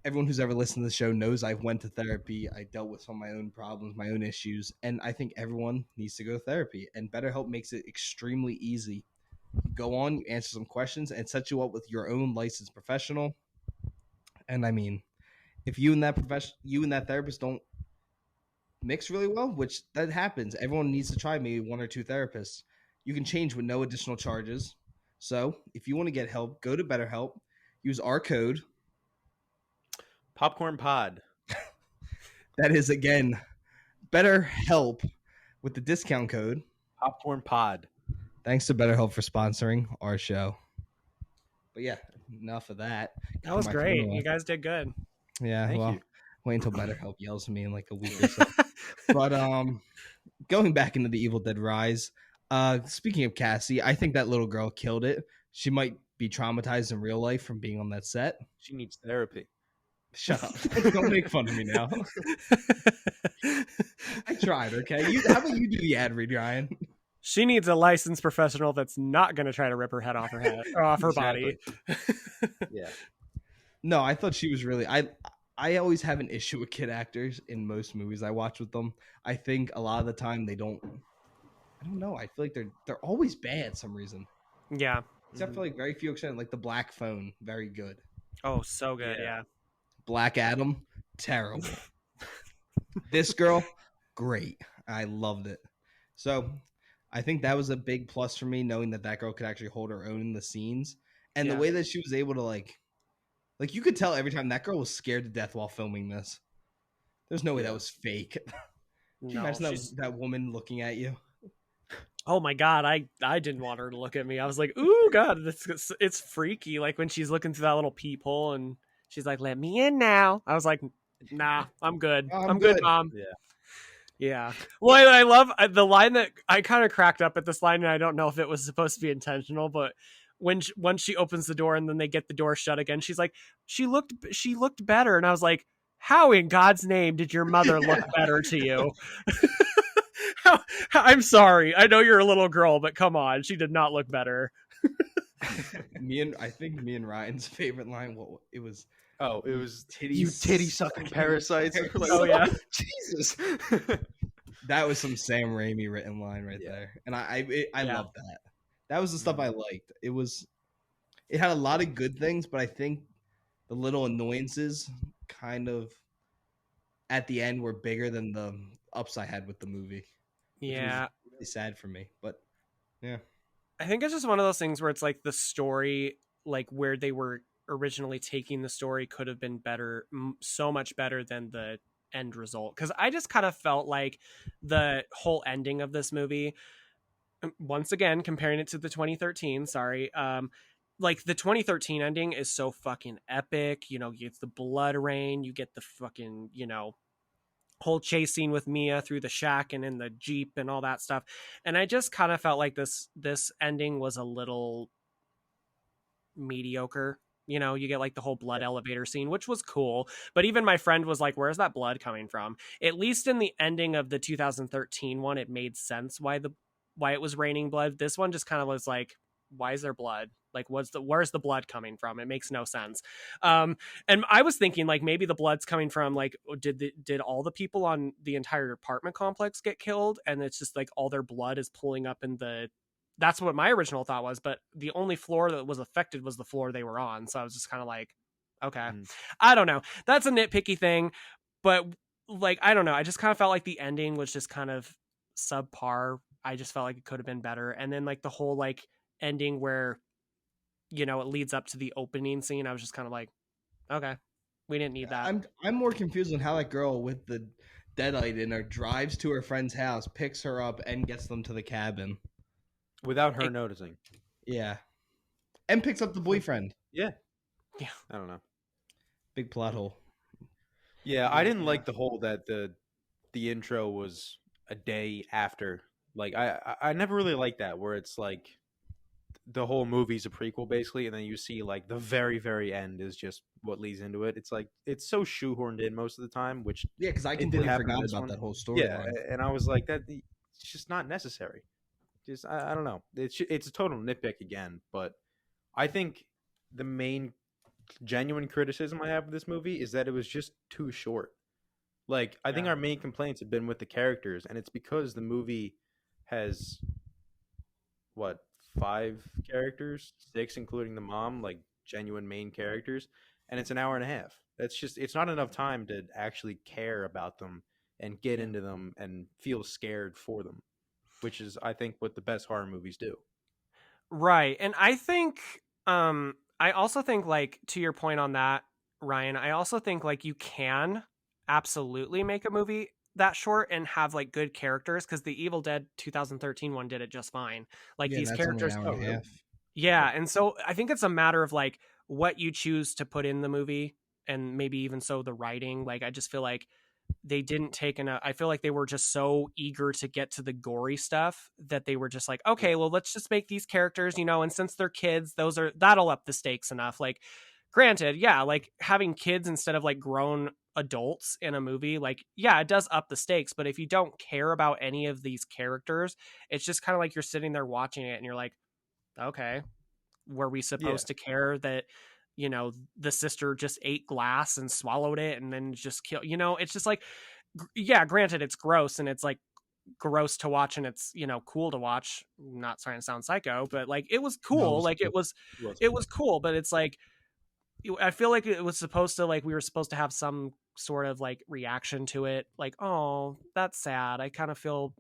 Everyone who's ever listened to the show knows I went to therapy. I dealt with some of my own problems, my own issues, and I think everyone needs to go to therapy. And BetterHelp makes it extremely easy. You go on, you answer some questions, and set you up with your own licensed professional. And I mean, if you and that therapist don't mix really well, which that happens, everyone needs to try maybe one or two therapists. You can change with no additional charges. So if you want to get help, go to BetterHelp. Use our code POPCORNPOD. That is, again, BetterHelp with the discount code POPCORNPod. Thanks to BetterHelp for sponsoring our show. But yeah, enough of that. That was great. You guys did good. Yeah, Thank you. Wait until BetterHelp yells at me in like a week or so. But going back into the Evil Dead Rise, speaking of Cassie, I think that little girl killed it. She might be traumatized in real life from being on that set. She needs therapy. Shut up. Don't make fun of me now. I tried, okay? How about you do the ad read, Ryan? She needs a licensed professional that's not going to try to rip her head off her head or off her body. Yeah. No, I thought she was really... I always have an issue with kid actors in most movies I watch with them. I think a lot of the time they don't... I don't know. I feel like they're always bad for some reason. Yeah. Except for like very few exceptions, like the Black Phone, very good. Oh, so good, yeah. Black Adam, terrible. This girl, great. I loved it. So I think that was a big plus for me, knowing that girl could actually hold her own in the scenes. And the way that she was able to like you could tell every time that girl was scared to death while filming this. There's no way that was fake. Can you imagine that woman looking at you? Oh my God, I didn't want her to look at me. I was like, ooh, God, it's freaky. Like when she's looking through that little peephole and she's like, let me in now. I was like, nah, I'm good. I'm good, Mom. Yeah. Well, I love the line that I kind of cracked up at this line, and I don't know if it was supposed to be intentional, but once she opens the door and then they get the door shut again, she's like, she looked better. And I was like, how in God's name did your mother look better to you? I'm sorry. I know you're a little girl, but come on. She did not look better. I think me and Ryan's favorite line, it was titty you titty sucking parasites. Like, oh yeah, Jesus. That was some Sam Raimi written line right there, and I love that. That was the stuff I liked. It had a lot of good things, but I think the little annoyances kind of at the end were bigger than the ups I had with the movie. Yeah, which was really sad for me, but yeah. I think it's just one of those things where it's like the story, like where they were originally taking the story, could have been better, so much better than the end result. Because I just kind of felt like the whole ending of this movie, once again comparing it to the 2013, like the 2013 ending is so fucking epic. You get the blood rain, you get the fucking whole chase scene with Mia through the shack and in the Jeep and all that stuff. And I just kind of felt like this ending was a little mediocre. You get like the whole blood elevator scene, which was cool. But even my friend was like, where's that blood coming from? At least in the ending of the 2013 one, it made sense why it was raining blood. This one just kind of was like, why is there blood? Like, where's the blood coming from? It makes no sense. And I was thinking like maybe the blood's coming from like, did all the people on the entire apartment complex get killed? And it's just like all their blood is pulling up in that's what my original thought was. But the only floor that was affected was the floor they were on. So I was just kind of like, okay, I don't know. That's a nitpicky thing, but like, I don't know. I just kind of felt like the ending was just kind of subpar. I just felt like it could have been better. And then like the whole like ending where it leads up to the opening scene, I was just kind of like, okay, we didn't need that. I'm more confused on how that girl with the deadite in her drives to her friend's house, picks her up, and gets them to the cabin without her noticing. Yeah, and picks up the boyfriend. Yeah. I don't know. Big plot hole. Yeah, I didn't like the whole that the intro was a day after. Like I never really liked that, where it's like the whole movie's a prequel basically, and then you see like the very, very end is just what leads into it. It's like it's so shoehorned in most of the time, which because I completely forgot about that whole story. Yeah, and I was like, it's just not necessary. Just I don't know. It's a total nitpick again, but I think the main genuine criticism I have of this movie is that it was just too short. Like I think our main complaints have been with the characters, and it's because the movie has 5 characters, 6 including the mom, like genuine main characters, and it's an hour and a half. It's not enough time to actually care about them and get into them and feel scared for them, which is I think what the best horror movies do. Right. And I think I also think like to your point on that, Ryan, I also think like you can absolutely make a movie that short and have like good characters, because the Evil Dead 2013 one did it just fine. Like these characters, and so I think it's a matter of like what you choose to put in the movie, and maybe even so the writing. Like I just feel like they didn't take enough. I feel like they were just so eager to get to the gory stuff that they were just like, okay, well let's just make these characters, and since they're kids, that'll up the stakes enough. Like granted, yeah, like having kids instead of like grown adults in a movie, like, yeah, it does up the stakes. But if you don't care about any of these characters, it's just kind of like you're sitting there watching it and you're like, okay, were we supposed to care that, the sister just ate glass and swallowed it and then just kill, it's just like, yeah, granted it's gross and it's like gross to watch and it's, cool to watch. I'm not trying to sound psycho, but like it was cool. It was cool, but it's like, I feel like it was supposed to, like, we were supposed to have some sort of like reaction to it. Like, oh, that's sad. I kind of feel,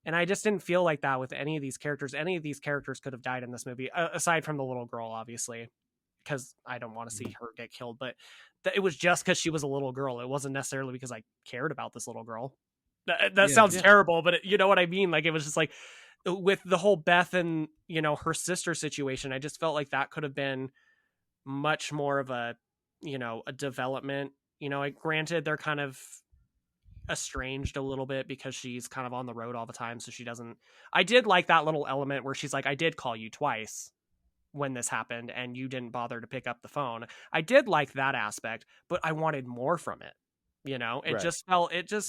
and I just didn't feel like that with any of these characters. Any of these characters could have died in this movie, aside from the little girl, obviously, because I don't want to see her get killed. But it was just because she was a little girl. It wasn't necessarily because I cared about this little girl. That sounds terrible, but you know what I mean? Like, it was just like with the whole Beth and, her sister situation, I just felt like that could have been much more of a development. Like, granted, they're kind of estranged a little bit because she's kind of on the road all the time, so she doesn't. I did like that little element where she's like, I did call you twice, when this happened and you didn't bother to pick up the phone. I did like that aspect, but I wanted more from it. You know, it Right. just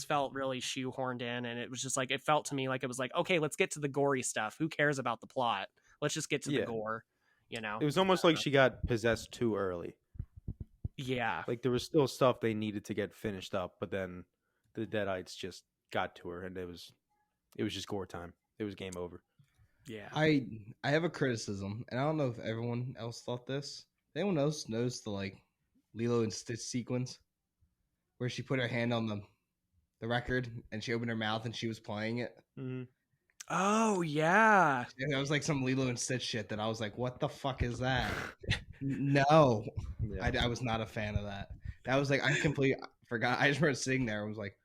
felt really shoehorned in, and it was just like, it felt to me like it was like, okay, let's get to the gory stuff. Who cares about the plot? Let's just get to the Yeah. gore, you know? It was almost like she got possessed too early. Yeah. Like there was still stuff they needed to get finished up, but then the Deadites just got to her, and it was just gore time. It was game over. Yeah. I have a criticism, and I don't know if everyone else thought this. Anyone else knows the like Lilo and Stitch sequence where she put her hand on the record and she opened her mouth and she was playing it? Mm-hmm. Oh yeah. And that was like some Lilo and Stitch shit that I was like, what the fuck is that? No. Yeah. I was not a fan of that. That was like, I completely forgot. I just remember sitting there and was like,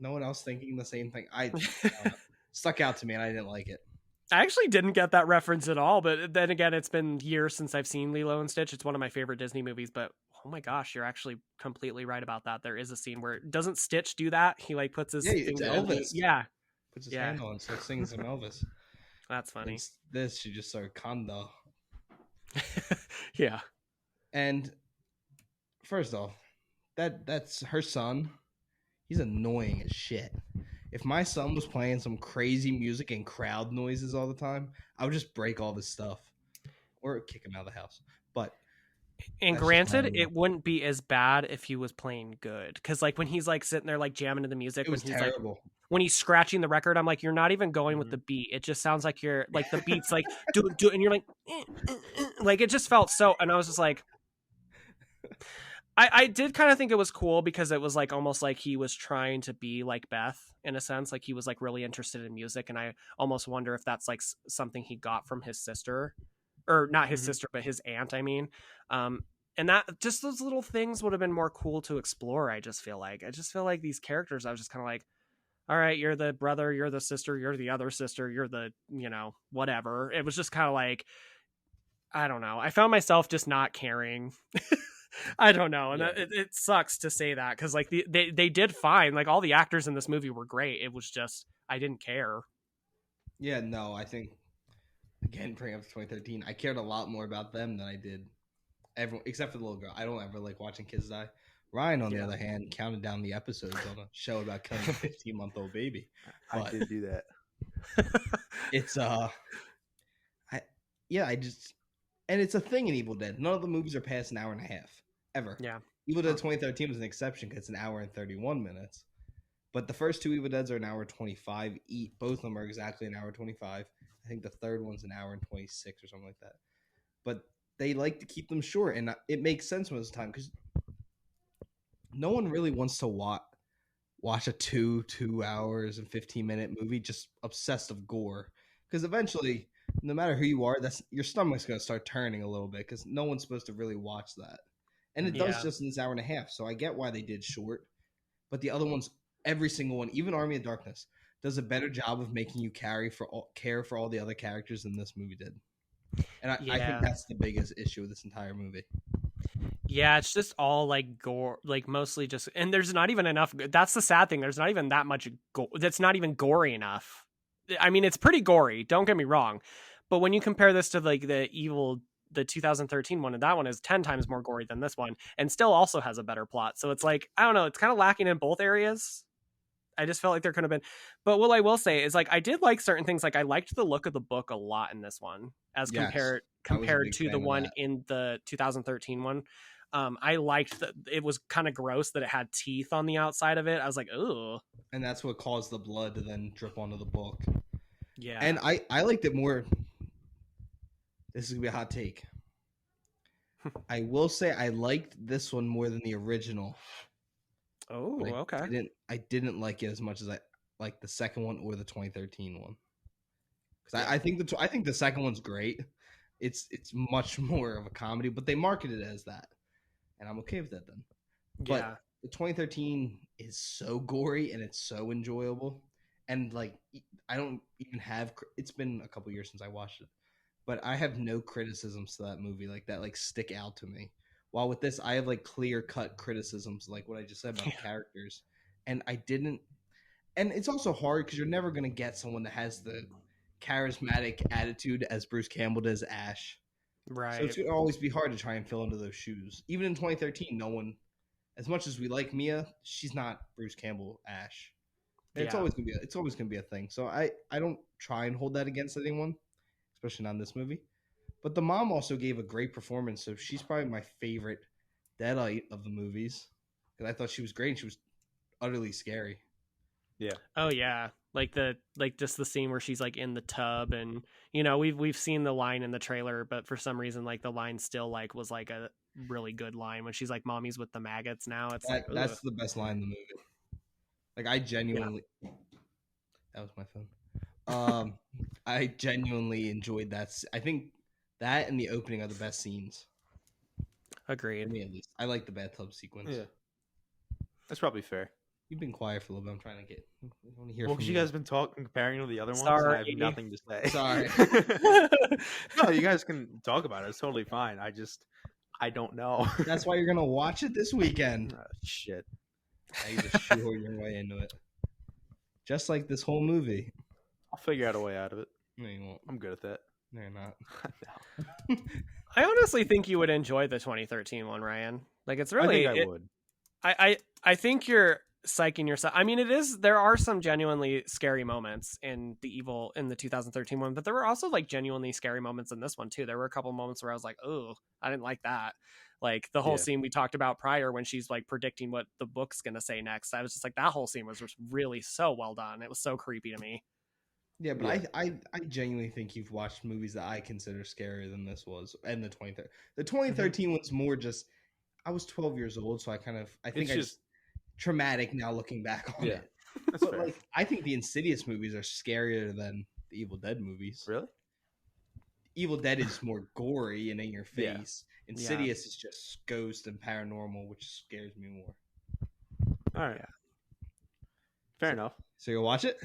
no one else thinking the same thing. I don't know. Stuck out to me and I didn't like it. I actually didn't get that reference at all, but then again, it's been years since I've seen Lilo and Stitch. It's one of my favorite Disney movies, but oh my gosh, you're actually completely right about that. There is a scene where doesn't Stitch do that? He like puts his it's finger Elvis. Yeah. Puts his hand on and starts singing some Elvis. That's funny. And this, she just started Kanda. Yeah. And first off, that's her son. He's annoying as shit. If my son was playing some crazy music and crowd noises all the time, I would just break all this stuff or kick him out of the house. But and granted, it wouldn't be as bad if he was playing good, because like when he's like sitting there like jamming to the music, it was when he's terrible. like when he's scratching the record, I'm like, you're not even going with the beat. It just sounds like you're like the beat's like do and you're like like it just felt so. And I was just like, I did kind of think it was cool because it was like almost like he was trying to be like Beth in a sense, like he was like really interested in music, and I almost wonder if that's like something he got from his sister, or not his sister, but his aunt. I mean, and that just those little things would have been more cool to explore. I just feel like these characters, I was just kind of like, all right, you're the brother, you're the sister, you're the other sister, you're the, you know, whatever. It was just kind of like, I don't know. I found myself just not caring. I don't know. And it sucks to say that because like they did fine. Like all the actors in this movie were great. It was just, I didn't care. Yeah, no, I think, again, bring up 2013, I cared a lot more about them than I did everyone, except for the little girl. I don't ever like watching kids die. Ryan, on the other hand, counted down the episodes on a show about killing a 15-month-old baby. I did do that. It's and it's a thing in Evil Dead. None of the movies are past an hour and a half ever. Yeah. Evil Dead 2013 was an exception because it's an hour and 31 minutes. But the first two Evil Deads are an hour 25 each. Both of them are exactly an hour 25. I think the third one's an hour and 26 or something like that. But they like to keep them short, and it makes sense most of the time because no one really wants to watch a 2 hours and 15-minute movie just obsessed of gore. Because eventually, no matter who you are, your stomach's going to start turning a little bit because no one's supposed to really watch that. And it does just in this hour and a half. So I get why they did short. But the other ones, every single one, even Army of Darkness, does a better job of making you care for all the other characters than this movie did. And I think that's the biggest issue with this entire movie. Yeah, it's just all like gore, like mostly just, and there's not even enough. That's the sad thing. There's not even that much gore. That's not even gory enough. I mean, it's pretty gory. Don't get me wrong. But when you compare this to like the 2013 one, and that one is 10 times more gory than this one, and still also has a better plot. So it's like, I don't know, it's kind of lacking in both areas. I just felt like there could have been, but what I will say is like, I did like certain things. Like I liked the look of the book a lot in this one as compared to the one in the 2013 one. I liked that it was kind of gross that it had teeth on the outside of it. I was like, ooh. And that's what caused the blood to then drip onto the book. Yeah. And I liked it more. This is going to be a hot take. I will say I liked this one more than the original. Oh, okay. I didn't like it as much as I like the second one or the 2013 one. Because I think the second one's great. It's much more of a comedy, but they marketed it as that. And I'm okay with that then. But the 2013 is so gory and it's so enjoyable. And like, I don't even have, it's been a couple years since I watched it, but I have no criticisms to that movie like that, like stick out to me. While with this, I have like clear cut criticisms, like what I just said about the characters. And and it's also hard because you're never going to get someone that has the charismatic attitude as Bruce Campbell does Ash. So it's Right. going to always be hard to try and fill into those shoes. Even in 2013, no one, as much as we like Mia, she's not Bruce Campbell Ash. And Yeah. it's always gonna be a thing. So I don't try and hold that against anyone, especially not in this movie. But the mom also gave a great performance, so she's probably my favorite Deadite of the movies. Because I thought she was great and she was utterly scary. Yeah. Oh yeah. Like just the scene where she's like in the tub, and we've seen the line in the trailer, but for some reason like the line still like was like a really good line when she's like, "Mommy's with the maggots now." It's like, ugh. That's the best line in the movie. Like I genuinely that was my phone. I genuinely enjoyed that. I think that and the opening are the best scenes. For Agreed. me at least. I like the bathtub sequence. Yeah. That's probably fair. You've been quiet for a little bit. I'm trying to get. I want to hear Well, from because you guys have been comparing to the other ones, and I have Sorry. nothing to say. Sorry. No, you guys can talk about it. It's totally fine. I don't know. That's why you're gonna watch it this weekend. Shit. Now you just shoehorn your way into it, just like this whole movie. I'll figure out a way out of it. No, you won't. I'm good at that. No, you're not. No. I honestly think you would enjoy the 2013 one, Ryan. Like it's I really think I would. I think you're psyching yourself. I mean, there are some genuinely scary moments in the 2013 one, but there were also like genuinely scary moments in this one too. There were a couple moments where I was like, "Oh, I didn't like that." Like the whole scene we talked about prior when she's like predicting what the book's going to say next. I was just like, that whole scene was just really so well done. It was so creepy to me. Yeah, but I genuinely think you've watched movies that I consider scarier than this was, and the 2013 one's more just. I was 12 years old, so I think it's just traumatic now looking back on it. That's but fair. like, I think the Insidious movies are scarier than the Evil Dead movies. Really? Evil Dead is more gory and in your Yeah. face. Insidious is just ghost and paranormal, which scares me more. All right. Fair enough. So you'll watch it?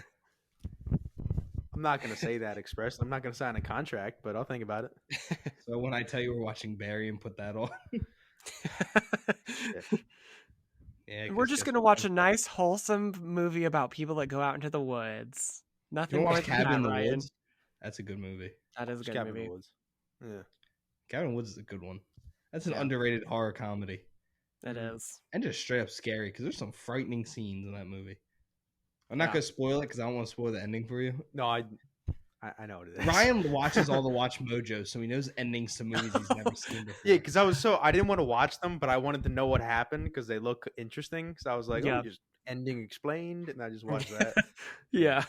I'm not going to say that express. I'm not going to sign a contract, but I'll think about it. So when I tell you we're watching Barry and put that on. Yeah, We're just gonna watch a nice, wholesome movie about people that go out into the woods. Nothing more than Cabin in that, the Ryan. Woods. That's a good movie. That is a good Cabin in movie. the Woods. Yeah. Cabin in the Woods is a good one. That's an underrated horror comedy. It is. And just straight up scary because there's some frightening scenes in that movie. I'm not gonna spoil it because I don't want to spoil the ending for you. No, I know what it is. Ryan watches all the Watch Mojo, so he knows endings to movies he's never seen before. Yeah, because I didn't want to watch them, but I wanted to know what happened because they look interesting. So I was like, oh, just ending explained, and I just watched that. Yeah,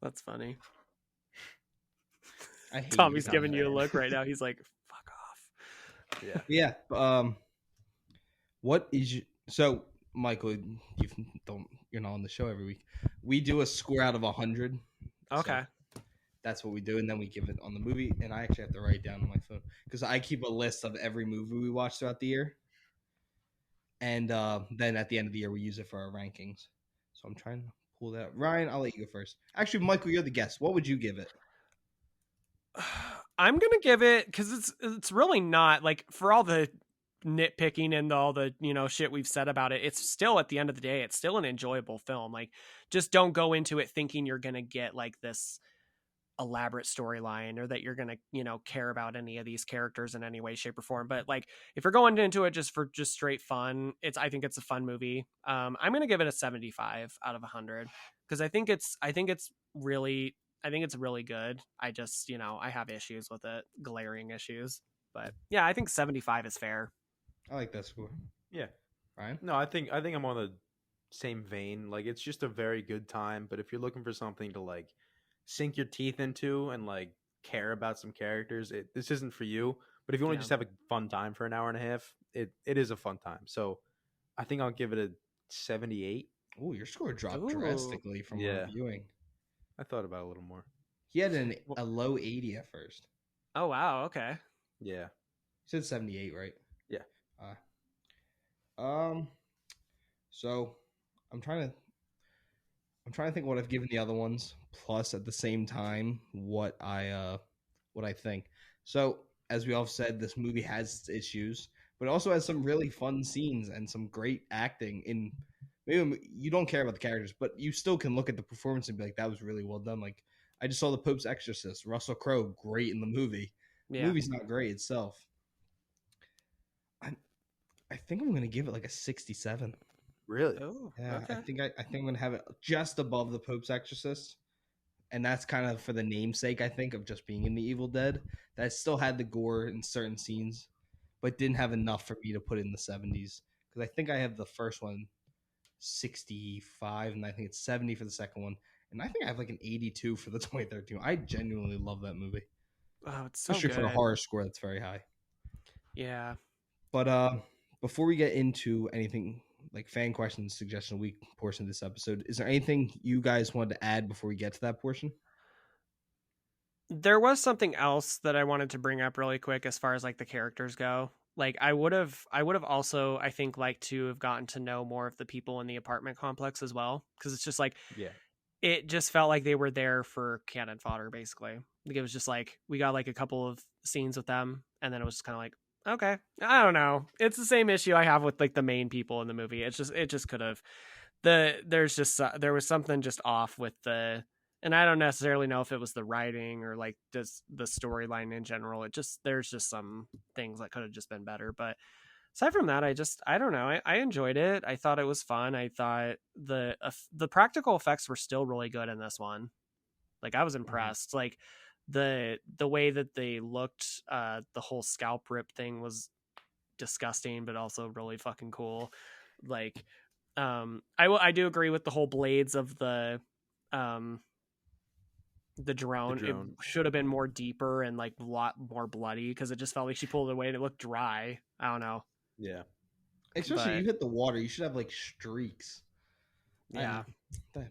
that's funny. Tommy's giving you a look right now. He's like, "Fuck off." Yeah. Yeah. What is so, Michael? You're not on the show every week. We do a score out of 100. Okay. So that's what we do, and then we give it on the movie. And I actually have to write it down on my phone because I keep a list of every movie we watch throughout the year. And then at the end of the year, we use it for our rankings. So I'm trying to pull that. Ryan, I'll let you go first. Actually, Michael, you're the guest. What would you give it? I'm gonna give it because it's really not like, for all the nitpicking and all the shit we've said about it, it's still, at the end of the day, it's still an enjoyable film. Like, just don't go into it thinking you're gonna get like this elaborate storyline or that you're gonna care about any of these characters in any way, shape, or form. But like, if you're going into it just for straight fun, I think it's a fun movie. I'm gonna give it a 75 out of 100 because I think it's really good. I just I have issues with it, glaring issues. But yeah, I think 75 is fair. I like that score. Yeah. Ryan? No, I think I'm on the same vein. Like, it's just a very good time. But if you're looking for something to like sink your teeth into and like care about some characters, this isn't for you. But if you want to just have a fun time for an hour and a half, it is a fun time. So I think I'll give it a 78. Oh, your score dropped drastically from our viewing. I thought about it a little more. He had a low 80 at first. Oh wow, okay. Yeah. You said 78, right? Yeah. So I'm trying to think what I've given the other ones, plus at the same time what I think. So as we all said, this movie has its issues, but it also has some really fun scenes and some great acting. In maybe you don't care about the characters, but you still can look at the performance and be like, that was really well done. Like, I just saw The Pope's Exorcist. Russell Crowe, great in the movie. Yeah. Movie's not great itself. I think I'm gonna give it like a 67. Really? Oh, Yeah, okay. I think I'm gonna have it just above the Pope's Exorcist, and that's kind of for the namesake, I think, of just being in the Evil Dead. That still had the gore in certain scenes, but didn't have enough for me to put in the 70s. Because I think I have the first one 65, and I think it's 70 for the second one, and I think I have like an 82 for the 2013. I genuinely love that movie, Oh, it's so especially for a good. horror score that's very high. Yeah. But before we get into anything like fan questions, suggestion week portion of this episode, is there anything you guys wanted to add before we get to that portion? There was something else that I wanted to bring up really quick as far as like the characters go. Like I would have also, I think, liked to have gotten to know more of the people in the apartment complex as well, because it's just like Yeah. it just felt like they were there for cannon fodder, basically. Like it was just like we got like a couple of scenes with them, and then it was just kind of like, okay, I don't know. It's the same issue I have with like the main people in the movie. It just could have there was something just off with the, and I don't necessarily know if it was the writing or like just the storyline in general. There's just some things that could have just been better, but aside from that, I don't know. I enjoyed it. I thought it was fun. I thought the practical effects were still really good in this one. Like I was impressed. Like the way that they looked, the whole scalp rip thing was disgusting, but also really fucking cool. Like, I do agree with the whole blades of the drone. It should have been more deeper and like a lot more bloody, because it just felt like she pulled it away and it looked dry. I don't know. Yeah. Especially you hit the water, you should have like streaks. Yeah. Oh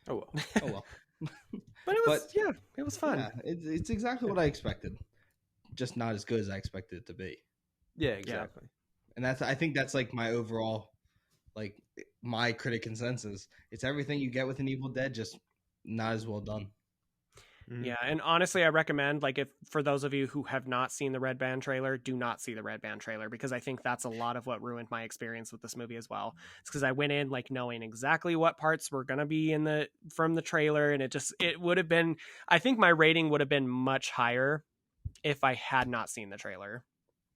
well. Oh well. But it was fun. Yeah, it's exactly what I expected, just not as good as I expected it to be. Yeah, exactly. And I think that's like my overall, like my critic consensus. It's everything you get with an Evil Dead, just not as well done. Yeah, and honestly, I recommend, like, if for those of you who have not seen the Red Band trailer, do not see the Red Band trailer, because I think that's a lot of what ruined my experience with this movie as well. It's because I went in like knowing exactly what parts were gonna be from the trailer, and it would have been, I think my rating would have been much higher if I had not seen the trailer.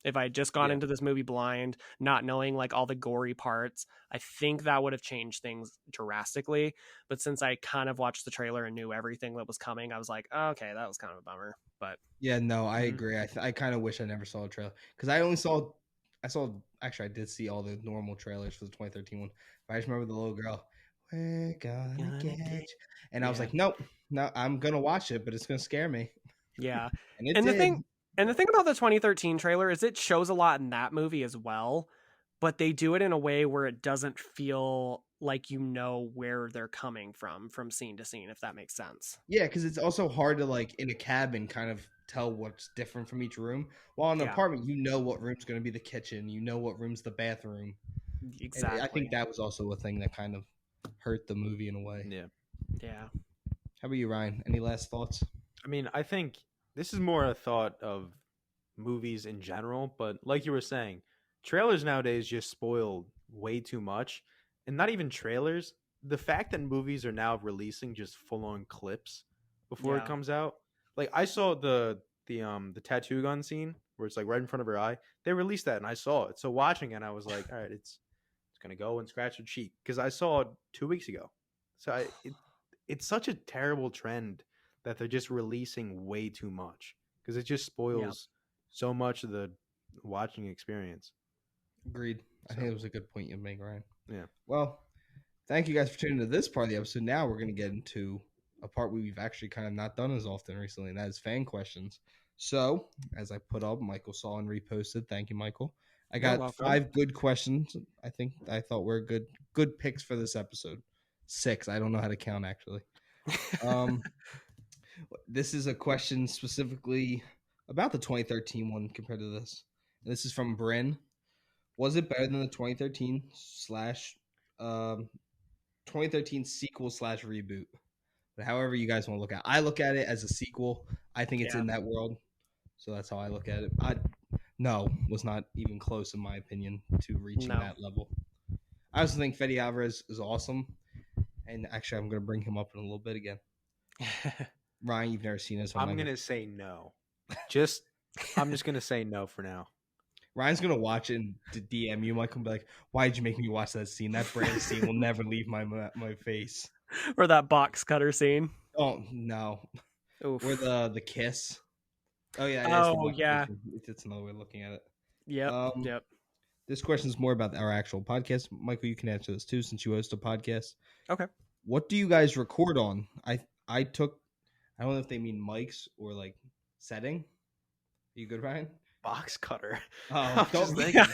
If I had just gone into this movie blind, not knowing like all the gory parts, I think that would have changed things drastically. But since I kind of watched the trailer and knew everything that was coming, I was like, oh, okay, that was kind of a bummer. But yeah, no, I agree. I kind of wish I never saw a trailer, because I actually I did see all the normal trailers for the 2013 one. But I just remember the little girl, "We're gonna get you," and I was like, nope, no, I'm gonna watch it, but it's gonna scare me. Yeah, and it did. And the thing about the 2013 trailer is it shows a lot in that movie as well, but they do it in a way where it doesn't feel like you know where they're coming from scene to scene, if that makes sense. Yeah, because it's also hard to, like, in a cabin, kind of tell what's different from each room. While in an apartment, you know what room's going to be the kitchen. You know what room's the bathroom. Exactly. And I think that was also a thing that kind of hurt the movie in a way. Yeah. Yeah. How about you, Ryan? Any last thoughts? I mean, I think this is more a thought of movies in general, but like you were saying, trailers nowadays just spoil way too much. And not even trailers. The fact that movies are now releasing just full-on clips before it comes out. Like I saw the tattoo gun scene where it's like right in front of her eye. They released that and I saw it. So watching it, I was like, all right, it's gonna go and scratch her cheek, because I saw it 2 weeks ago. So it's such a terrible trend that they're just releasing way too much, because it just spoils so much of the watching experience. Agreed. I think it was a good point you make, Ryan. Yeah. Well, thank you guys for tuning into this part of the episode. Now we're going to get into a part we've actually kind of not done as often recently, and that is fan questions. So, as I put up, Michael saw and reposted. Thank you, Michael. I got 5 good questions. I thought were good picks for this episode. 6. I don't know how to count, actually. This is a question specifically about the 2013 one compared to this. And this is from Bryn. Was it better than the 2013 sequel / reboot? But however you guys want to look at it. I look at it as a sequel. I think it's in that world. So that's how I look at it. Was not even close, in my opinion, to reaching that level. I also think Fede Alvarez is awesome. And actually, I'm going to bring him up in a little bit again. Ryan, you've never seen it, so I'm gonna say no. I'm just gonna say no for now. Ryan's gonna watch it and DM you, Michael, and be like, "Why did you make me watch that scene? That brand scene will never leave my face." Or that box cutter scene. Oh no, Oof. or the kiss. Oh yeah, Oh yeah. It's another way of looking at it. Yep. Yep. This question is more about our actual podcast. Michael, you can answer this too, since you host a podcast. Okay. What do you guys record on? I don't know if they mean mics or like setting. Are you good, Ryan? Box cutter. Oh, just Yeah.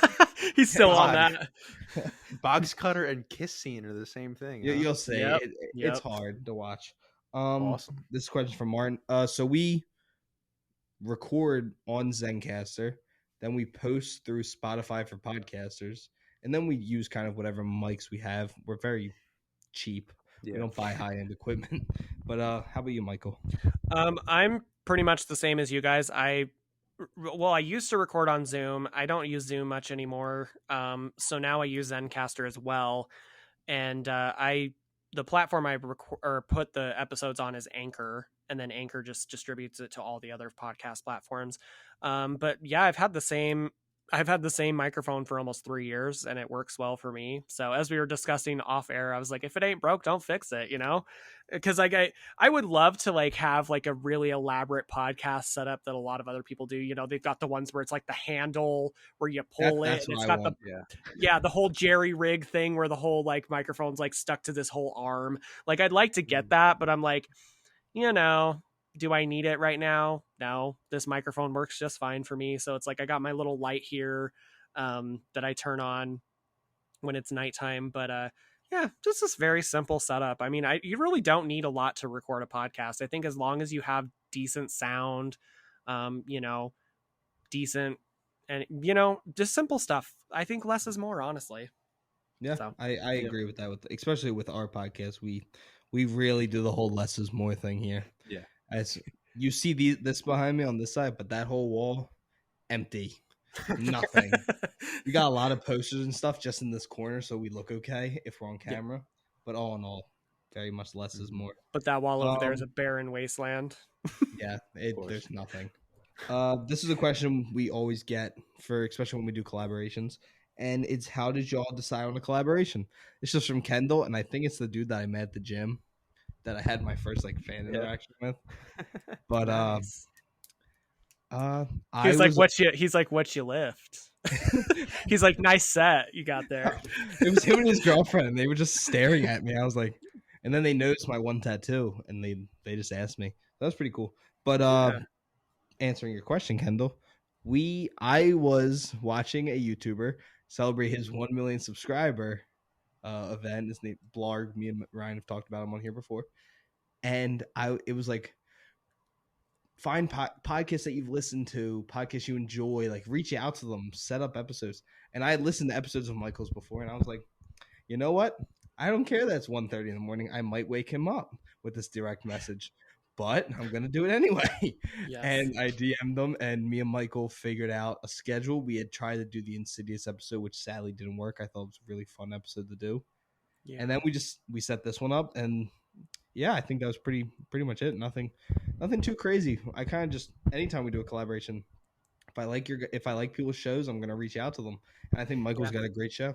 He's still on God. that. Box cutter and kiss scene are the same thing. Huh? You'll see. Yep. It's hard to watch. Awesome. This question from Martin. So we record on Zencaster, then we post through Spotify for podcasters, and then we use kind of whatever mics we have. We're very cheap. Yeah. We don't buy high-end equipment. But how about you, Michael? I'm pretty much the same as you guys. I used to record on Zoom. I don't use Zoom much anymore. So now I use Zencaster as well. And the platform I put the episodes on is Anchor, and then Anchor just distributes it to all the other podcast platforms. But yeah, I've had the same microphone for almost 3 years, and it works well for me. So as we were discussing off air, I was like, if it ain't broke, don't fix it, because like I would love to like have like a really elaborate podcast setup that a lot of other people do. They've got the ones where it's like the handle where you pull it, and it's got the whole jerry rig thing where the whole like microphone's like stuck to this whole arm. Like I'd like to get that, but I'm like, do I need it right now? No, this microphone works just fine for me. So it's like I got my little light here that I turn on when it's nighttime. But yeah, just this very simple setup. I mean, you really don't need a lot to record a podcast. I think as long as you have decent sound, decent and, just simple stuff. I think less is more, honestly. Yeah, so, I agree with that. Especially with our podcast, we really do the whole less is more thing here. Yeah. As you see this behind me on this side, but that whole wall, empty. Nothing. We got a lot of posters and stuff just in this corner, so we look okay if we're on camera. Yeah. But all in all, very much less is more. But that wall over there is a barren wasteland. Yeah, there's nothing. This is a question we always get especially when we do collaborations, and it's how did y'all decide on a collaboration? It's just from Kendall, and I think it's the dude that I met at the gym that I had my first like fan interaction with. But nice. he's like what you lift. He's like, nice set you got there. It was him and his girlfriend, and they were just staring at me. I was like, and then they noticed my one tattoo, and they just asked me. That was pretty cool. But answering your question, Kendall, I was watching a YouTuber celebrate his 1 million subscriber event. His name Blarg. Me and Ryan have talked about him on here before, and it was like, find podcasts that you've listened to, podcasts you enjoy, like reach out to them, set up episodes. And I had listened to episodes of Michael's before, and I was like, you know what? I don't care that it's 1:30 in the morning. I might wake him up with this direct message, but I'm going to do it anyway. Yes. And I DM'd them, and me and Michael figured out a schedule. We had tried to do the Insidious episode, which sadly didn't work. I thought it was a really fun episode to do. Yeah. And then we set this one up, and yeah, I think that was pretty much it. Nothing too crazy. I kind of just, anytime we do a collaboration, if I like people's shows, I'm going to reach out to them. And I think Michael's got a great show.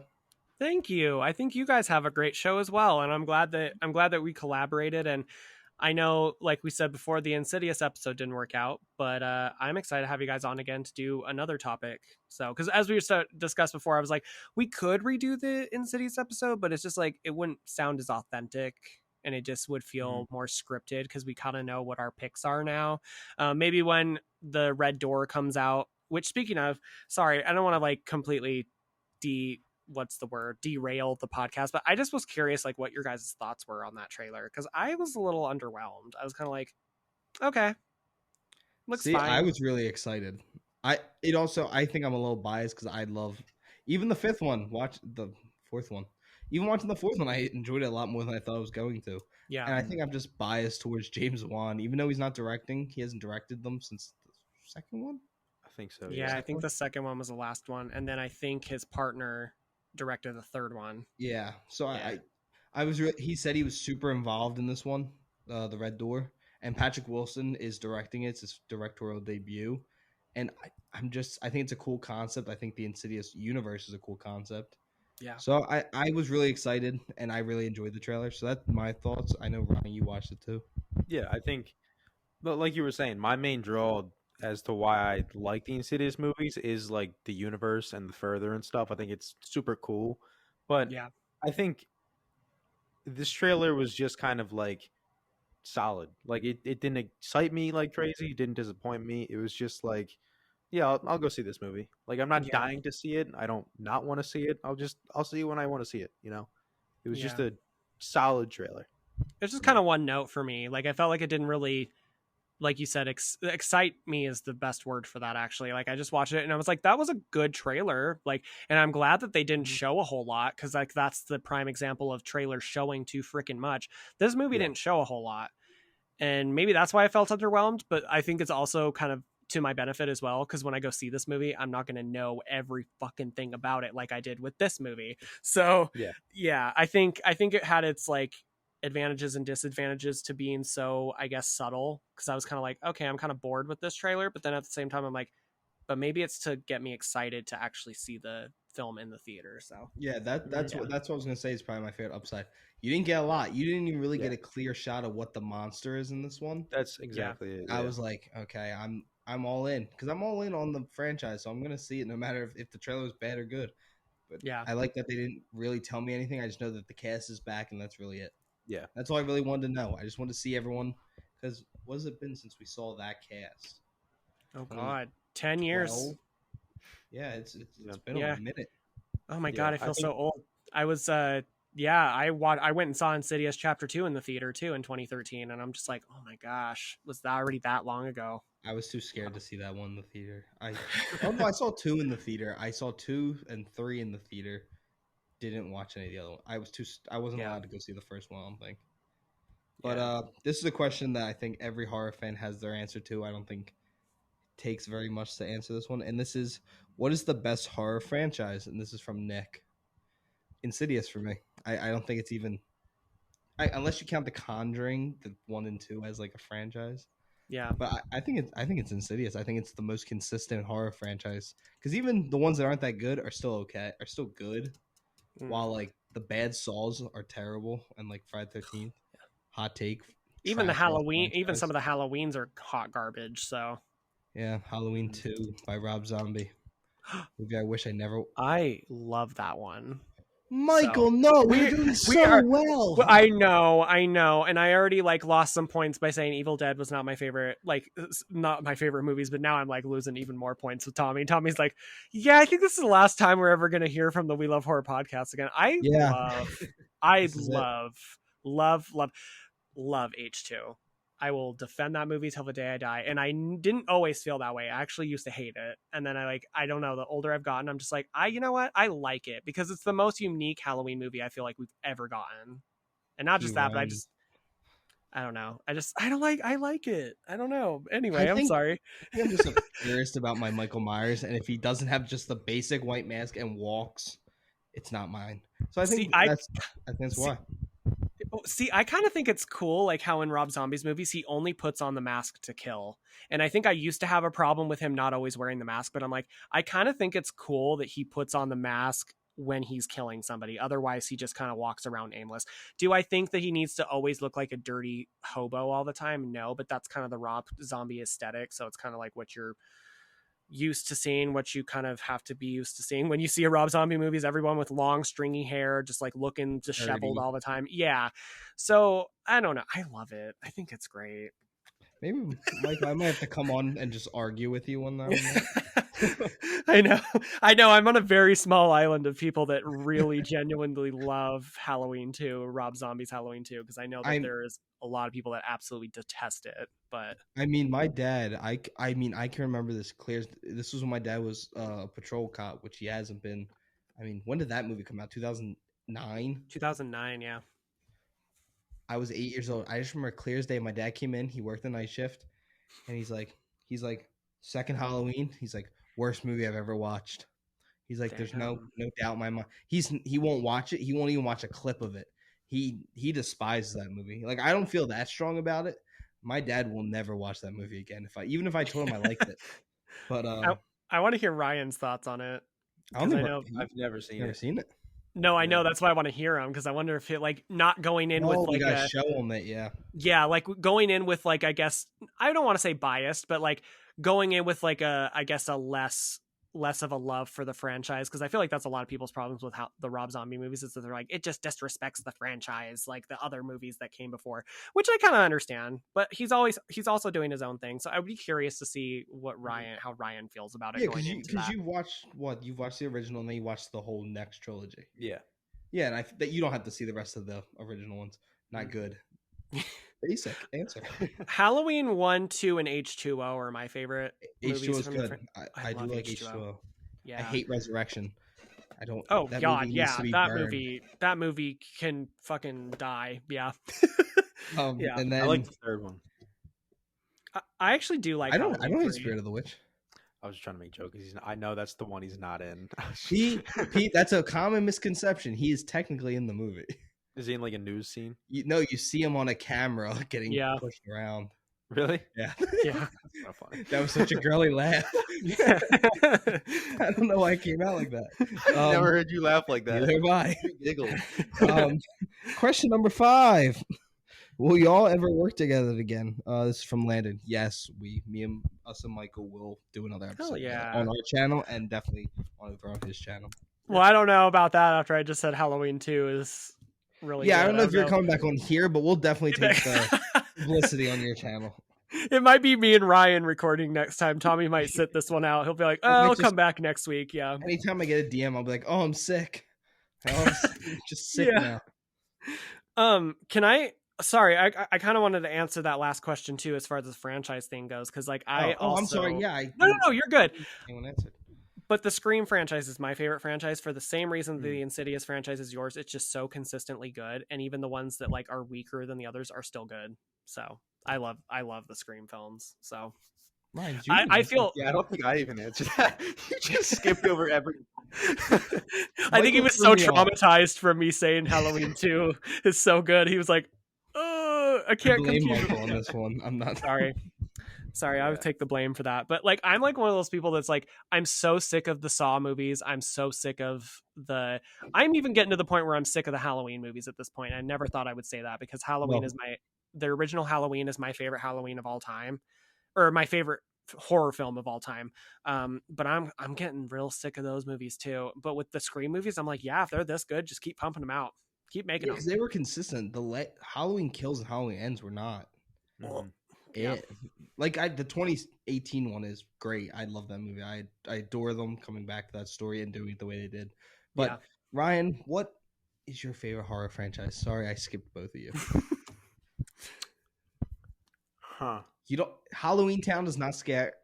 Thank you. I think you guys have a great show as well, and I'm glad that we collaborated. And I know, like we said before, the Insidious episode didn't work out, but I'm excited to have you guys on again to do another topic. So, because as we discussed before, I was like, we could redo the Insidious episode, but it's just like it wouldn't sound as authentic, and it just would feel more scripted because we kind of know what our picks are now. Maybe when the Red Door comes out, which, speaking of, sorry, I don't want to like completely derail the podcast, but I just was curious like what your guys' thoughts were on that trailer, because I was a little underwhelmed. I was kind of like, okay, looks fine. I was really excited. I think I'm a little biased because I love even the fifth one. Watch the fourth one. Even watching the fourth one, I enjoyed it a lot more than I thought I was going to. Yeah. And I think I'm just biased towards James Wan. Even though he's not directing, he hasn't directed them since the second one. I think so. Yeah, I think the second one was the last one. And then I think his partner directed the third one. Yeah. So yeah. I was he said he was super involved in this one, the Red Door. and Patrick Wilson is directing it. It's his directorial debut, and I think it's a cool concept. I think the Insidious universe is a cool concept. Yeah. So I was really excited, and I really enjoyed the trailer. So that's my thoughts. I know Ryan, you watched it too. Yeah, I think, but like you were saying, my main draw as to why I like the Insidious movies is like the universe and the further and stuff. I think it's super cool, but Yeah. I think this trailer was just kind of like solid. Like it didn't excite me like crazy. It didn't disappoint me. It was just like, yeah, I'll go see this movie. Like I'm not Yeah. dying to see it. I don't not want to see it. I'll see it when I want to see it. It was just Yeah. a solid trailer. It's just kind of one note for me. Like I felt like it didn't really, like you said, excite me is the best word for that, actually. Like I just watched it and I was like, that was a good trailer. Like, and I'm glad that they didn't show a whole lot, because like that's the prime example of trailers showing too freaking much. This movie Yeah. didn't show a whole lot, and maybe that's why I felt underwhelmed. But I think it's also kind of to my benefit as well, because when I go see this movie, I'm not going to know every fucking thing about it like I did with this movie. So yeah, I think it had its like advantages and disadvantages to being so, I guess, subtle, because I was kind of like, okay, I'm kind of bored with this trailer, but then at the same time I'm like, but maybe it's to get me excited to actually see the film in the theater. So Yeah, that's what I was gonna say is probably my favorite upside. You didn't get a lot. You didn't even really get a clear shot of what the monster is in this one. That's exactly it. I was like, okay, I'm all in, because I'm all in on the franchise, so I'm gonna see it no matter if the trailer is bad or good. But yeah, I like that they didn't really tell me anything. I just know that the cast is back, and that's really it. Yeah. That's all I really wanted to know. I just wanted to see everyone, because what has it been since we saw that cast? oh god, 10 years. 12? Yeah, it's been a minute. Oh my god, I feel so old. I was I went and saw Insidious Chapter 2 in the theater too in 2013, and I'm just like, oh my gosh, was that already that long ago? I was too scared to see that one in the theater. I saw 2 in the theater. I saw 2 and 3 in the theater. Didn't watch any of the other one. I wasn't allowed to go see the first one, I don't think. But this is a question that I think every horror fan has their answer to. I don't think it takes very much to answer this one. And this is, what is the best horror franchise? And this is from Nick. Insidious for me. I don't think it's even, unless you count The Conjuring, the 1 and 2 as like a franchise. Yeah, but I think it's Insidious. I think it's the most consistent horror franchise, because even the ones that aren't that good are still okay, are still good, while like the bad Saws are terrible, and like Friday 13th, hot take. Even the Halloween, even some of the Halloweens are hot garbage. So yeah, Halloween 2 by Rob Zombie. Movie I wish I never. I love that one. Michael, no, we're doing well. I know, and I already like lost some points by saying Evil Dead was not my favorite, not my favorite movies, but now I'm like losing even more points with Tommy. Tommy's like, yeah, I think this is the last time we're ever gonna hear from the We Love Horror podcast again. I love H2. I will defend that movie till the day I die. And I didn't always feel that way. I actually used to hate it. And then I don't know, the older I've gotten, I'm just like, you know what? I like it because it's the most unique Halloween movie I feel like we've ever gotten. And not just that, but I don't know. I like it. I don't know. Anyway, I'm sorry. I'm just curious about my Michael Myers. And if he doesn't have just the basic white mask and walks, it's not mine. So I think that's why. See, I kind of think it's cool, like how in Rob Zombie's movies, he only puts on the mask to kill. And I think I used to have a problem with him not always wearing the mask, but I'm like, I kind of think it's cool that he puts on the mask when he's killing somebody. Otherwise, he just kind of walks around aimless. Do I think that he needs to always look like a dirty hobo all the time? No, but that's kind of the Rob Zombie aesthetic. So it's kind of like what you're used to seeing, what you kind of have to be used to seeing when you see a Rob Zombie movie, is everyone with long stringy hair, just like looking disheveled all the time. Yeah. So I don't know. I love it. I think it's great. Maybe, Mike, I might have to come on and just argue with you on that one. I know. I'm on a very small island of people that really genuinely love Halloween 2, Rob Zombie's Halloween 2, because I know that there is a lot of people that absolutely detest it. But I mean, my dad, I can remember this clear. This was when my dad was a patrol cop, which he hasn't been. I mean, when did that movie come out? 2009? 2009, yeah. I was 8 years old. I just remember clear as day. My dad came in. He worked the night shift, and he's like, second Halloween. He's like, worst movie I've ever watched. He's like, Damn. There's no doubt in my mind. He won't watch it. He won't even watch a clip of it. He despises that movie. Like, I don't feel that strong about it, My dad will never watch that movie again. Even if I told him I liked it. But I want to hear Ryan's thoughts on it. I don't Because think I know I've never seen never it. seen it. No, I know. No. That's why I want to hear him, because I wonder if it, like, not going in with Oh, like you gotta a show him it, yeah. yeah, like going in with like, I guess, I don't want to say biased, but like going in with like a, I guess, a less of a love for the franchise, because I feel like that's a lot of people's problems with how the Rob Zombie movies is that they're like, it just disrespects the franchise like the other movies that came before, which I kind of understand. But he's also doing his own thing, so I would be curious to see how Ryan feels about it going into that. You've watched the original and then you watched the whole next trilogy. Yeah. Yeah, and that you don't have to see the rest of the original ones. Not good. Basic answer. Halloween 1, 2, and H2O are my favorite. H2O is from good. I do love like H2O. Yeah. I hate Resurrection. I don't. Oh that God, movie needs yeah, to be that burned. movie can fucking die. Yeah. Yeah. And then I like the third one. I actually do like. I don't hate Halloween 3. Spirit of the Witch. I was trying to make jokes. I know that's the one he's not in. Pete, that's a common misconception. He is technically in the movie. Is he in like a news scene? You see him on a camera getting Yeah. pushed around. Really? Yeah. Yeah. That's not funny. That was such a girly laugh. I don't know why it came out like that. I've never heard you laugh like that. Neither have I. Giggle. Question number 5. Will y'all ever work together again? This is from Landon. Yes, us and Michael will do another episode yeah. on our channel and definitely on his channel. Well, I don't know about that after I just said Halloween 2 is really Yeah, good. I don't know if you're coming back on here, but we'll definitely take the publicity on your channel. It might be me and Ryan recording next time. Tommy might sit this one out. He'll be like, "Oh, I'll come back next week." Yeah. Anytime I get a DM, I'll be like, "Oh, I'm sick. I'm just sick now." Can I? Sorry, I kind of wanted to answer that last question too, as far as the franchise thing goes, because like I'm sorry. Yeah. No, you're good. Anyone answered? But the Scream franchise is my favorite franchise for the same reason Hmm. the Insidious franchise is yours. It's just so consistently good, and even the ones that like are weaker than the others are still good. So I love the Scream films. So Ryan, I feel Yeah, I don't think I even answered that. You just skipped over every. I think he Michael was so threw me off. traumatized from me saying Halloween 2 is so good. He was like, "Oh, I can't blame compute." Michael on this one. I'm not Sorry, I would take the blame for that. But like, I'm like one of those people that's like, I'm so sick of the Saw movies. I'm so sick of I'm even getting to the point where I'm sick of the Halloween movies at this point. I never thought I would say that, because Halloween is the original Halloween is my favorite Halloween of all time, or my favorite horror film of all time. But I'm getting real sick of those movies too. But with the Scream movies, I'm like, yeah, if they're this good, just keep pumping them out. Keep making them. because they were consistent. The Halloween Kills and Halloween Ends were not. Yeah. Like the 2018 one is great. I love that movie. I adore them coming back to that story and doing it the way they did. But Yeah. Ryan, what is your favorite horror franchise? Sorry, I skipped both of you. Huh. You don't. Halloween Town does not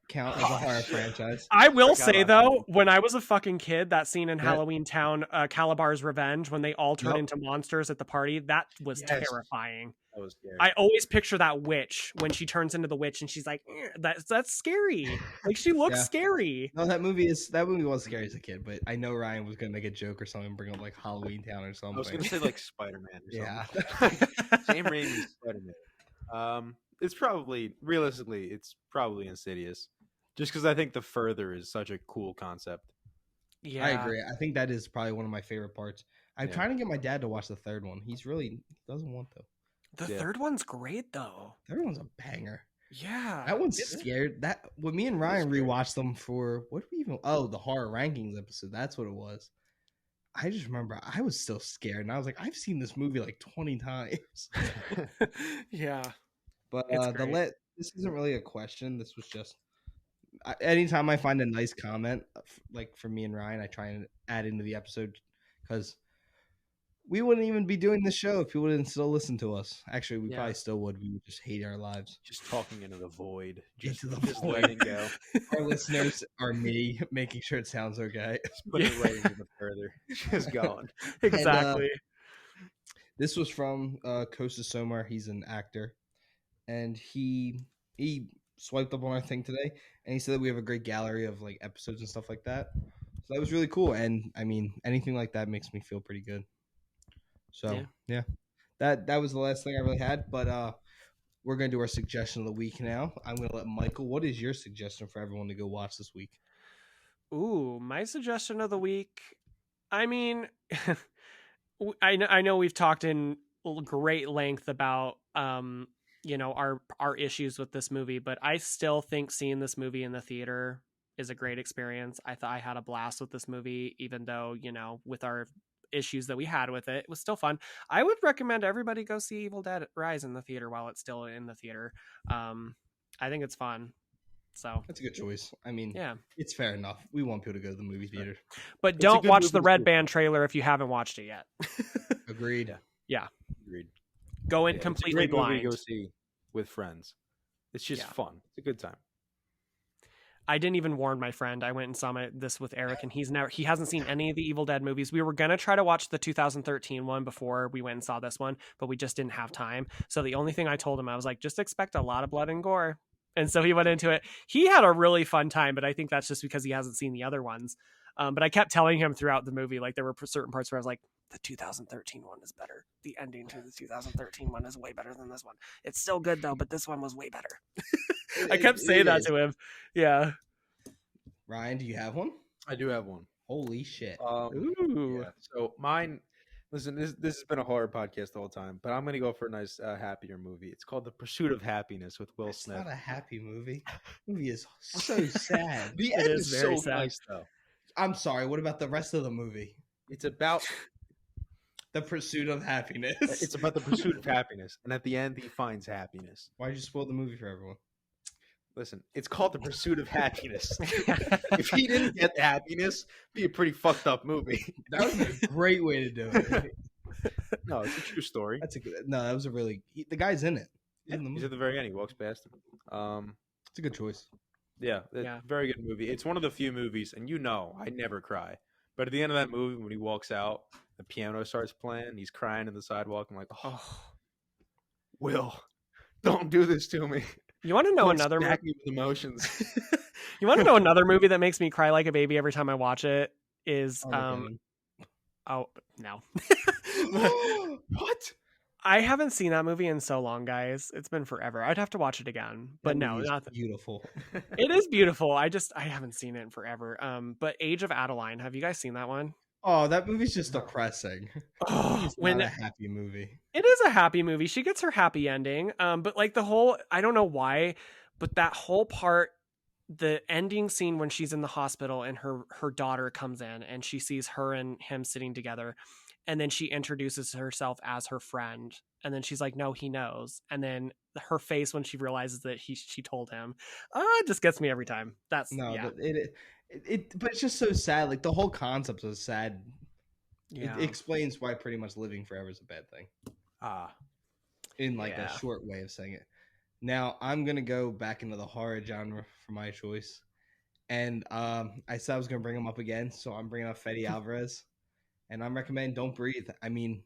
count as a horror franchise. I will Forgot say about though, Halloween. when I was a fucking kid, that scene in Yeah. Halloween Town, Calabar's Revenge, when they all turn Yep. into monsters at the party, that was Yes. terrifying. That was scary. I always picture that witch when she turns into the witch and she's like, that's scary. Like, she looks Yeah. scary. No, that movie was scary as a kid, but I know Ryan was gonna make a joke or something, bring up like Halloween Town or I something. was gonna say like Spider-Man or Yeah. something. Sam Raimi's Spider-Man. It's probably realistically, it's probably Insidious, just because I think the Further is such a cool concept. Yeah. I agree. I think that is probably one of my favorite parts. I'm Yeah. trying to get my dad to watch the third one. He doesn't want to. The Yeah. third one's great though. Third one's a banger. Yeah. That one's scared. That when me and Ryan scary. rewatched them for what did we even? Oh, the horror rankings episode. That's what it was. I just remember I was still scared, and I was like, I've seen this movie like 20 times. Yeah. But It's great. this isn't really a question. This was just anytime I find a nice comment, like for me and Ryan, I try and add into the episode because we wouldn't even be doing this show if people didn't still listen to us. Actually, we Yeah. probably still would. We would just hate our lives. Just talking into the void, just Into the void. letting go, Our listeners are me making sure it sounds okay. just putting it right into the Further, just going. Exactly. This was from Kosta Somar. He's an actor, and he swiped up on our thing today, and he said that we have a great gallery of like episodes and stuff like that. So that was really cool, and I mean anything like that makes me feel pretty good. So yeah. That was the last thing I really had, but we're going to do our suggestion of the week now. I'm going to let Michael. What is your suggestion for everyone to go watch this week? Ooh, my suggestion of the week. I mean, I know we've talked in great length about our issues with this movie, but I still think seeing this movie in the theater is a great experience. I thought I had a blast with this movie, even though, with our issues that we had with it, it was still fun. I would recommend everybody go see Evil Dead Rise in the theater while it's still in the theater. I think it's fun. So that's a good choice. I mean, yeah, it's fair enough. We want people to go to the movie theater. But don't watch the Red Band trailer if you haven't watched it yet. Agreed. Yeah. Agreed. Go in completely it's a great blind. movie to go see with friends. It's just fun. It's a good time. I didn't even warn my friend. I went and saw this with Eric, and he hasn't seen any of the Evil Dead movies. We were gonna try to watch the 2013 one before we went and saw this one, but we just didn't have time. So the only thing I told him, I was like, just expect a lot of blood and gore. And so he went into it. He had a really fun time, but I think that's just because he hasn't seen the other ones. But I kept telling him throughout the movie, like there were certain parts where I was like, the 2013 one is better. The ending to the 2013 one is way better than this one. It's still good though, but this one was way better. I kept saying that to him. Yeah. Ryan, do you have one? I do have one. Holy shit. Ooh. Yeah. So mine, listen, this has been a horror podcast the whole time, but I'm going to go for a nice, happier movie. It's called The Pursuit of Happiness with Will Smith. It's not a happy movie. The movie is so sad. The end is very so sad. Nice, though. I'm sorry. What about the rest of the movie? It's about the pursuit of happiness. It's about the pursuit of happiness, and at the end, he finds happiness. Why'd you spoil the movie for everyone? Listen, it's called The Pursuit of Happiness. If he didn't get the happiness, it'd be a pretty fucked up movie. That was a great way to do it. No, it's a true story. That was a really. The guy's in it. He's at the very end. He walks past him. It's a good choice. Yeah, very good movie. It's one of the few movies, and I never cry. But at the end of that movie, when he walks out, the piano starts playing. He's crying in the sidewalk. I'm like, oh, Will, don't do this to me. You want to know another movie with emotions? You want to know another movie that makes me cry like a baby every time I watch it is oh no. What? I haven't seen that movie in so long, guys. It's been forever. I'd have to watch it again. But no, not beautiful. It is beautiful. I haven't seen it in forever. But Age of Adeline, have you guys seen that one? Oh, that movie's just depressing. It's not a happy movie. It is a happy movie. She gets her happy ending. But like the whole, I don't know why, but that whole part, the ending scene when she's in the hospital and her daughter comes in and she sees her and him sitting together, and then she introduces herself as her friend, and then she's like, no, he knows. And then her face when she realizes that she told him, it just gets me every time. That's but it's just so sad. Like the whole concept is sad. Yeah. It explains why pretty much living forever is a bad thing. In like a short way of saying it. Now I'm gonna go back into the horror genre for my choice, and I said I was gonna bring him up again, so I'm bringing up Fede Alvarez, and I'm recommending Don't Breathe. I mean,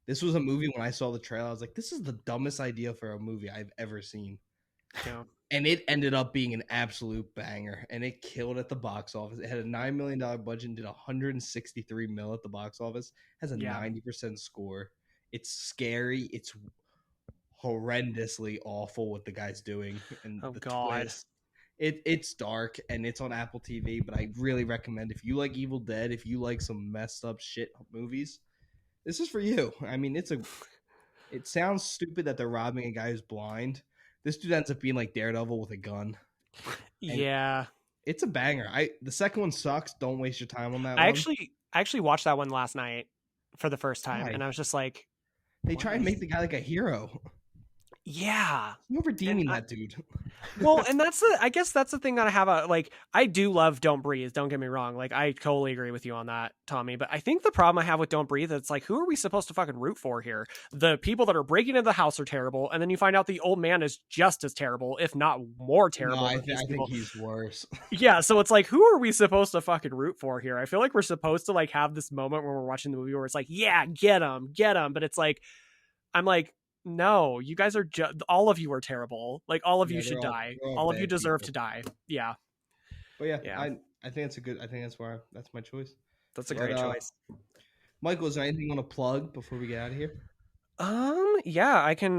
this was a movie when I saw the trailer, I was like, this is the dumbest idea for a movie I've ever seen. Yeah. And it ended up being an absolute banger, and it killed at the box office. It had a $9 million budget and did $163 million at the box office. Has a 90% score. It's scary. It's horrendously awful what the guy's doing, and twist. It's dark, and it's on Apple TV. But I really recommend, if you like Evil Dead, if you like some messed up shit movies, this is for you. I mean, it sounds stupid that they're robbing a guy who's blind. This dude ends up being like Daredevil with a gun. Yeah. It's a banger. The second one sucks. Don't waste your time on that one. I actually watched that one last night for the first time, and I was just like, they try and make the guy like a hero. Yeah. You're redeeming that dude. Well, and I guess that's the thing that I have I do love Don't Breathe. Don't get me wrong. Like, I totally agree with you on that, Tommy. But I think the problem I have with Don't Breathe, it's like, who are we supposed to fucking root for here? The people that are breaking into the house are terrible. And then you find out the old man is just as terrible, if not more terrible. No, I think he's worse. Yeah. So it's like, who are we supposed to fucking root for here? I feel like we're supposed to like have this moment when we're watching the movie where it's like, yeah, get him. But it's like, I'm like, no, you guys are all of you are terrible. Like, all of you should die. All of you deserve to die. Yeah. But yeah. I think that's my choice. That's a great choice. Michael, is there anything you want to plug before we get out of here? Yeah, I can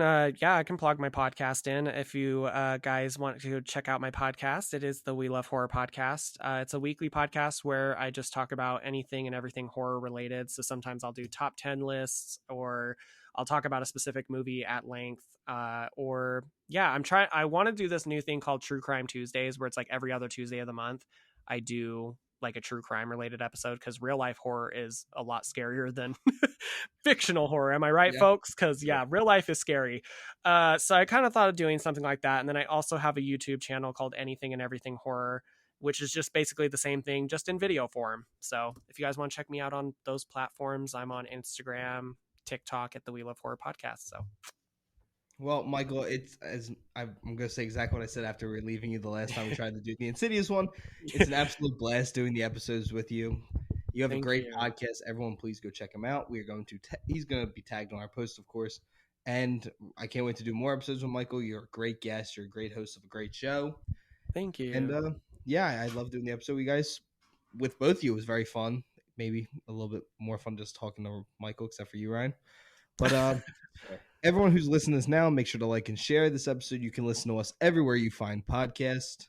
plug my podcast in. If you guys want to check out my podcast, it is the We Love Horror podcast. It's a weekly podcast where I just talk about anything and everything horror related. So sometimes I'll do top 10 lists, or I'll talk about a specific movie at length. Or yeah, I want to do this new thing called True Crime Tuesdays, where it's like every other Tuesday of the month I do like a true crime related episode, because real life horror is a lot scarier than fictional horror. Am I right, Yeah. folks? Because yeah, real life is scary. So I kind of thought of doing something like that. And then I also have a YouTube channel called Anything and Everything Horror, which is just basically the same thing, just in video form. So if you guys want to check me out on those platforms, I'm on Instagram, TikTok at the We Love Horror Podcast. So Well, Michael, it's as I'm going to say exactly what I said after relieving you the last time we tried to do the Insidious one. It's an absolute blast doing the episodes with you. You have a Thank great you. podcast. Everyone, please go check him out. We are going to. He's going to be tagged on our post, of course. And I can't wait to do more episodes with Michael. You're a great guest. You're a great host of a great show. Thank you. And yeah, I love doing the episode with you guys. With both of you, it was very fun. Maybe a little bit more fun just talking to Michael, except for you, Ryan. But everyone who's listening to this now, make sure to like and share this episode. You can listen to us everywhere you find podcasts.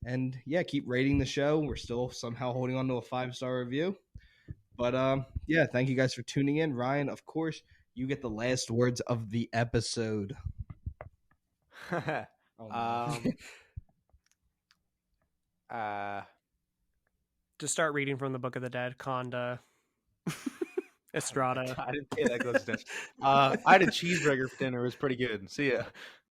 And yeah, keep rating the show. We're still somehow holding on to a 5-star review. But yeah, thank you guys for tuning in. Ryan, of course, you get the last words of the episode. Oh, no. Just start reading from the Book of the Dead, Conda, Estrada. I didn't pay that close attention. I had a cheeseburger for dinner. It was pretty good. See ya.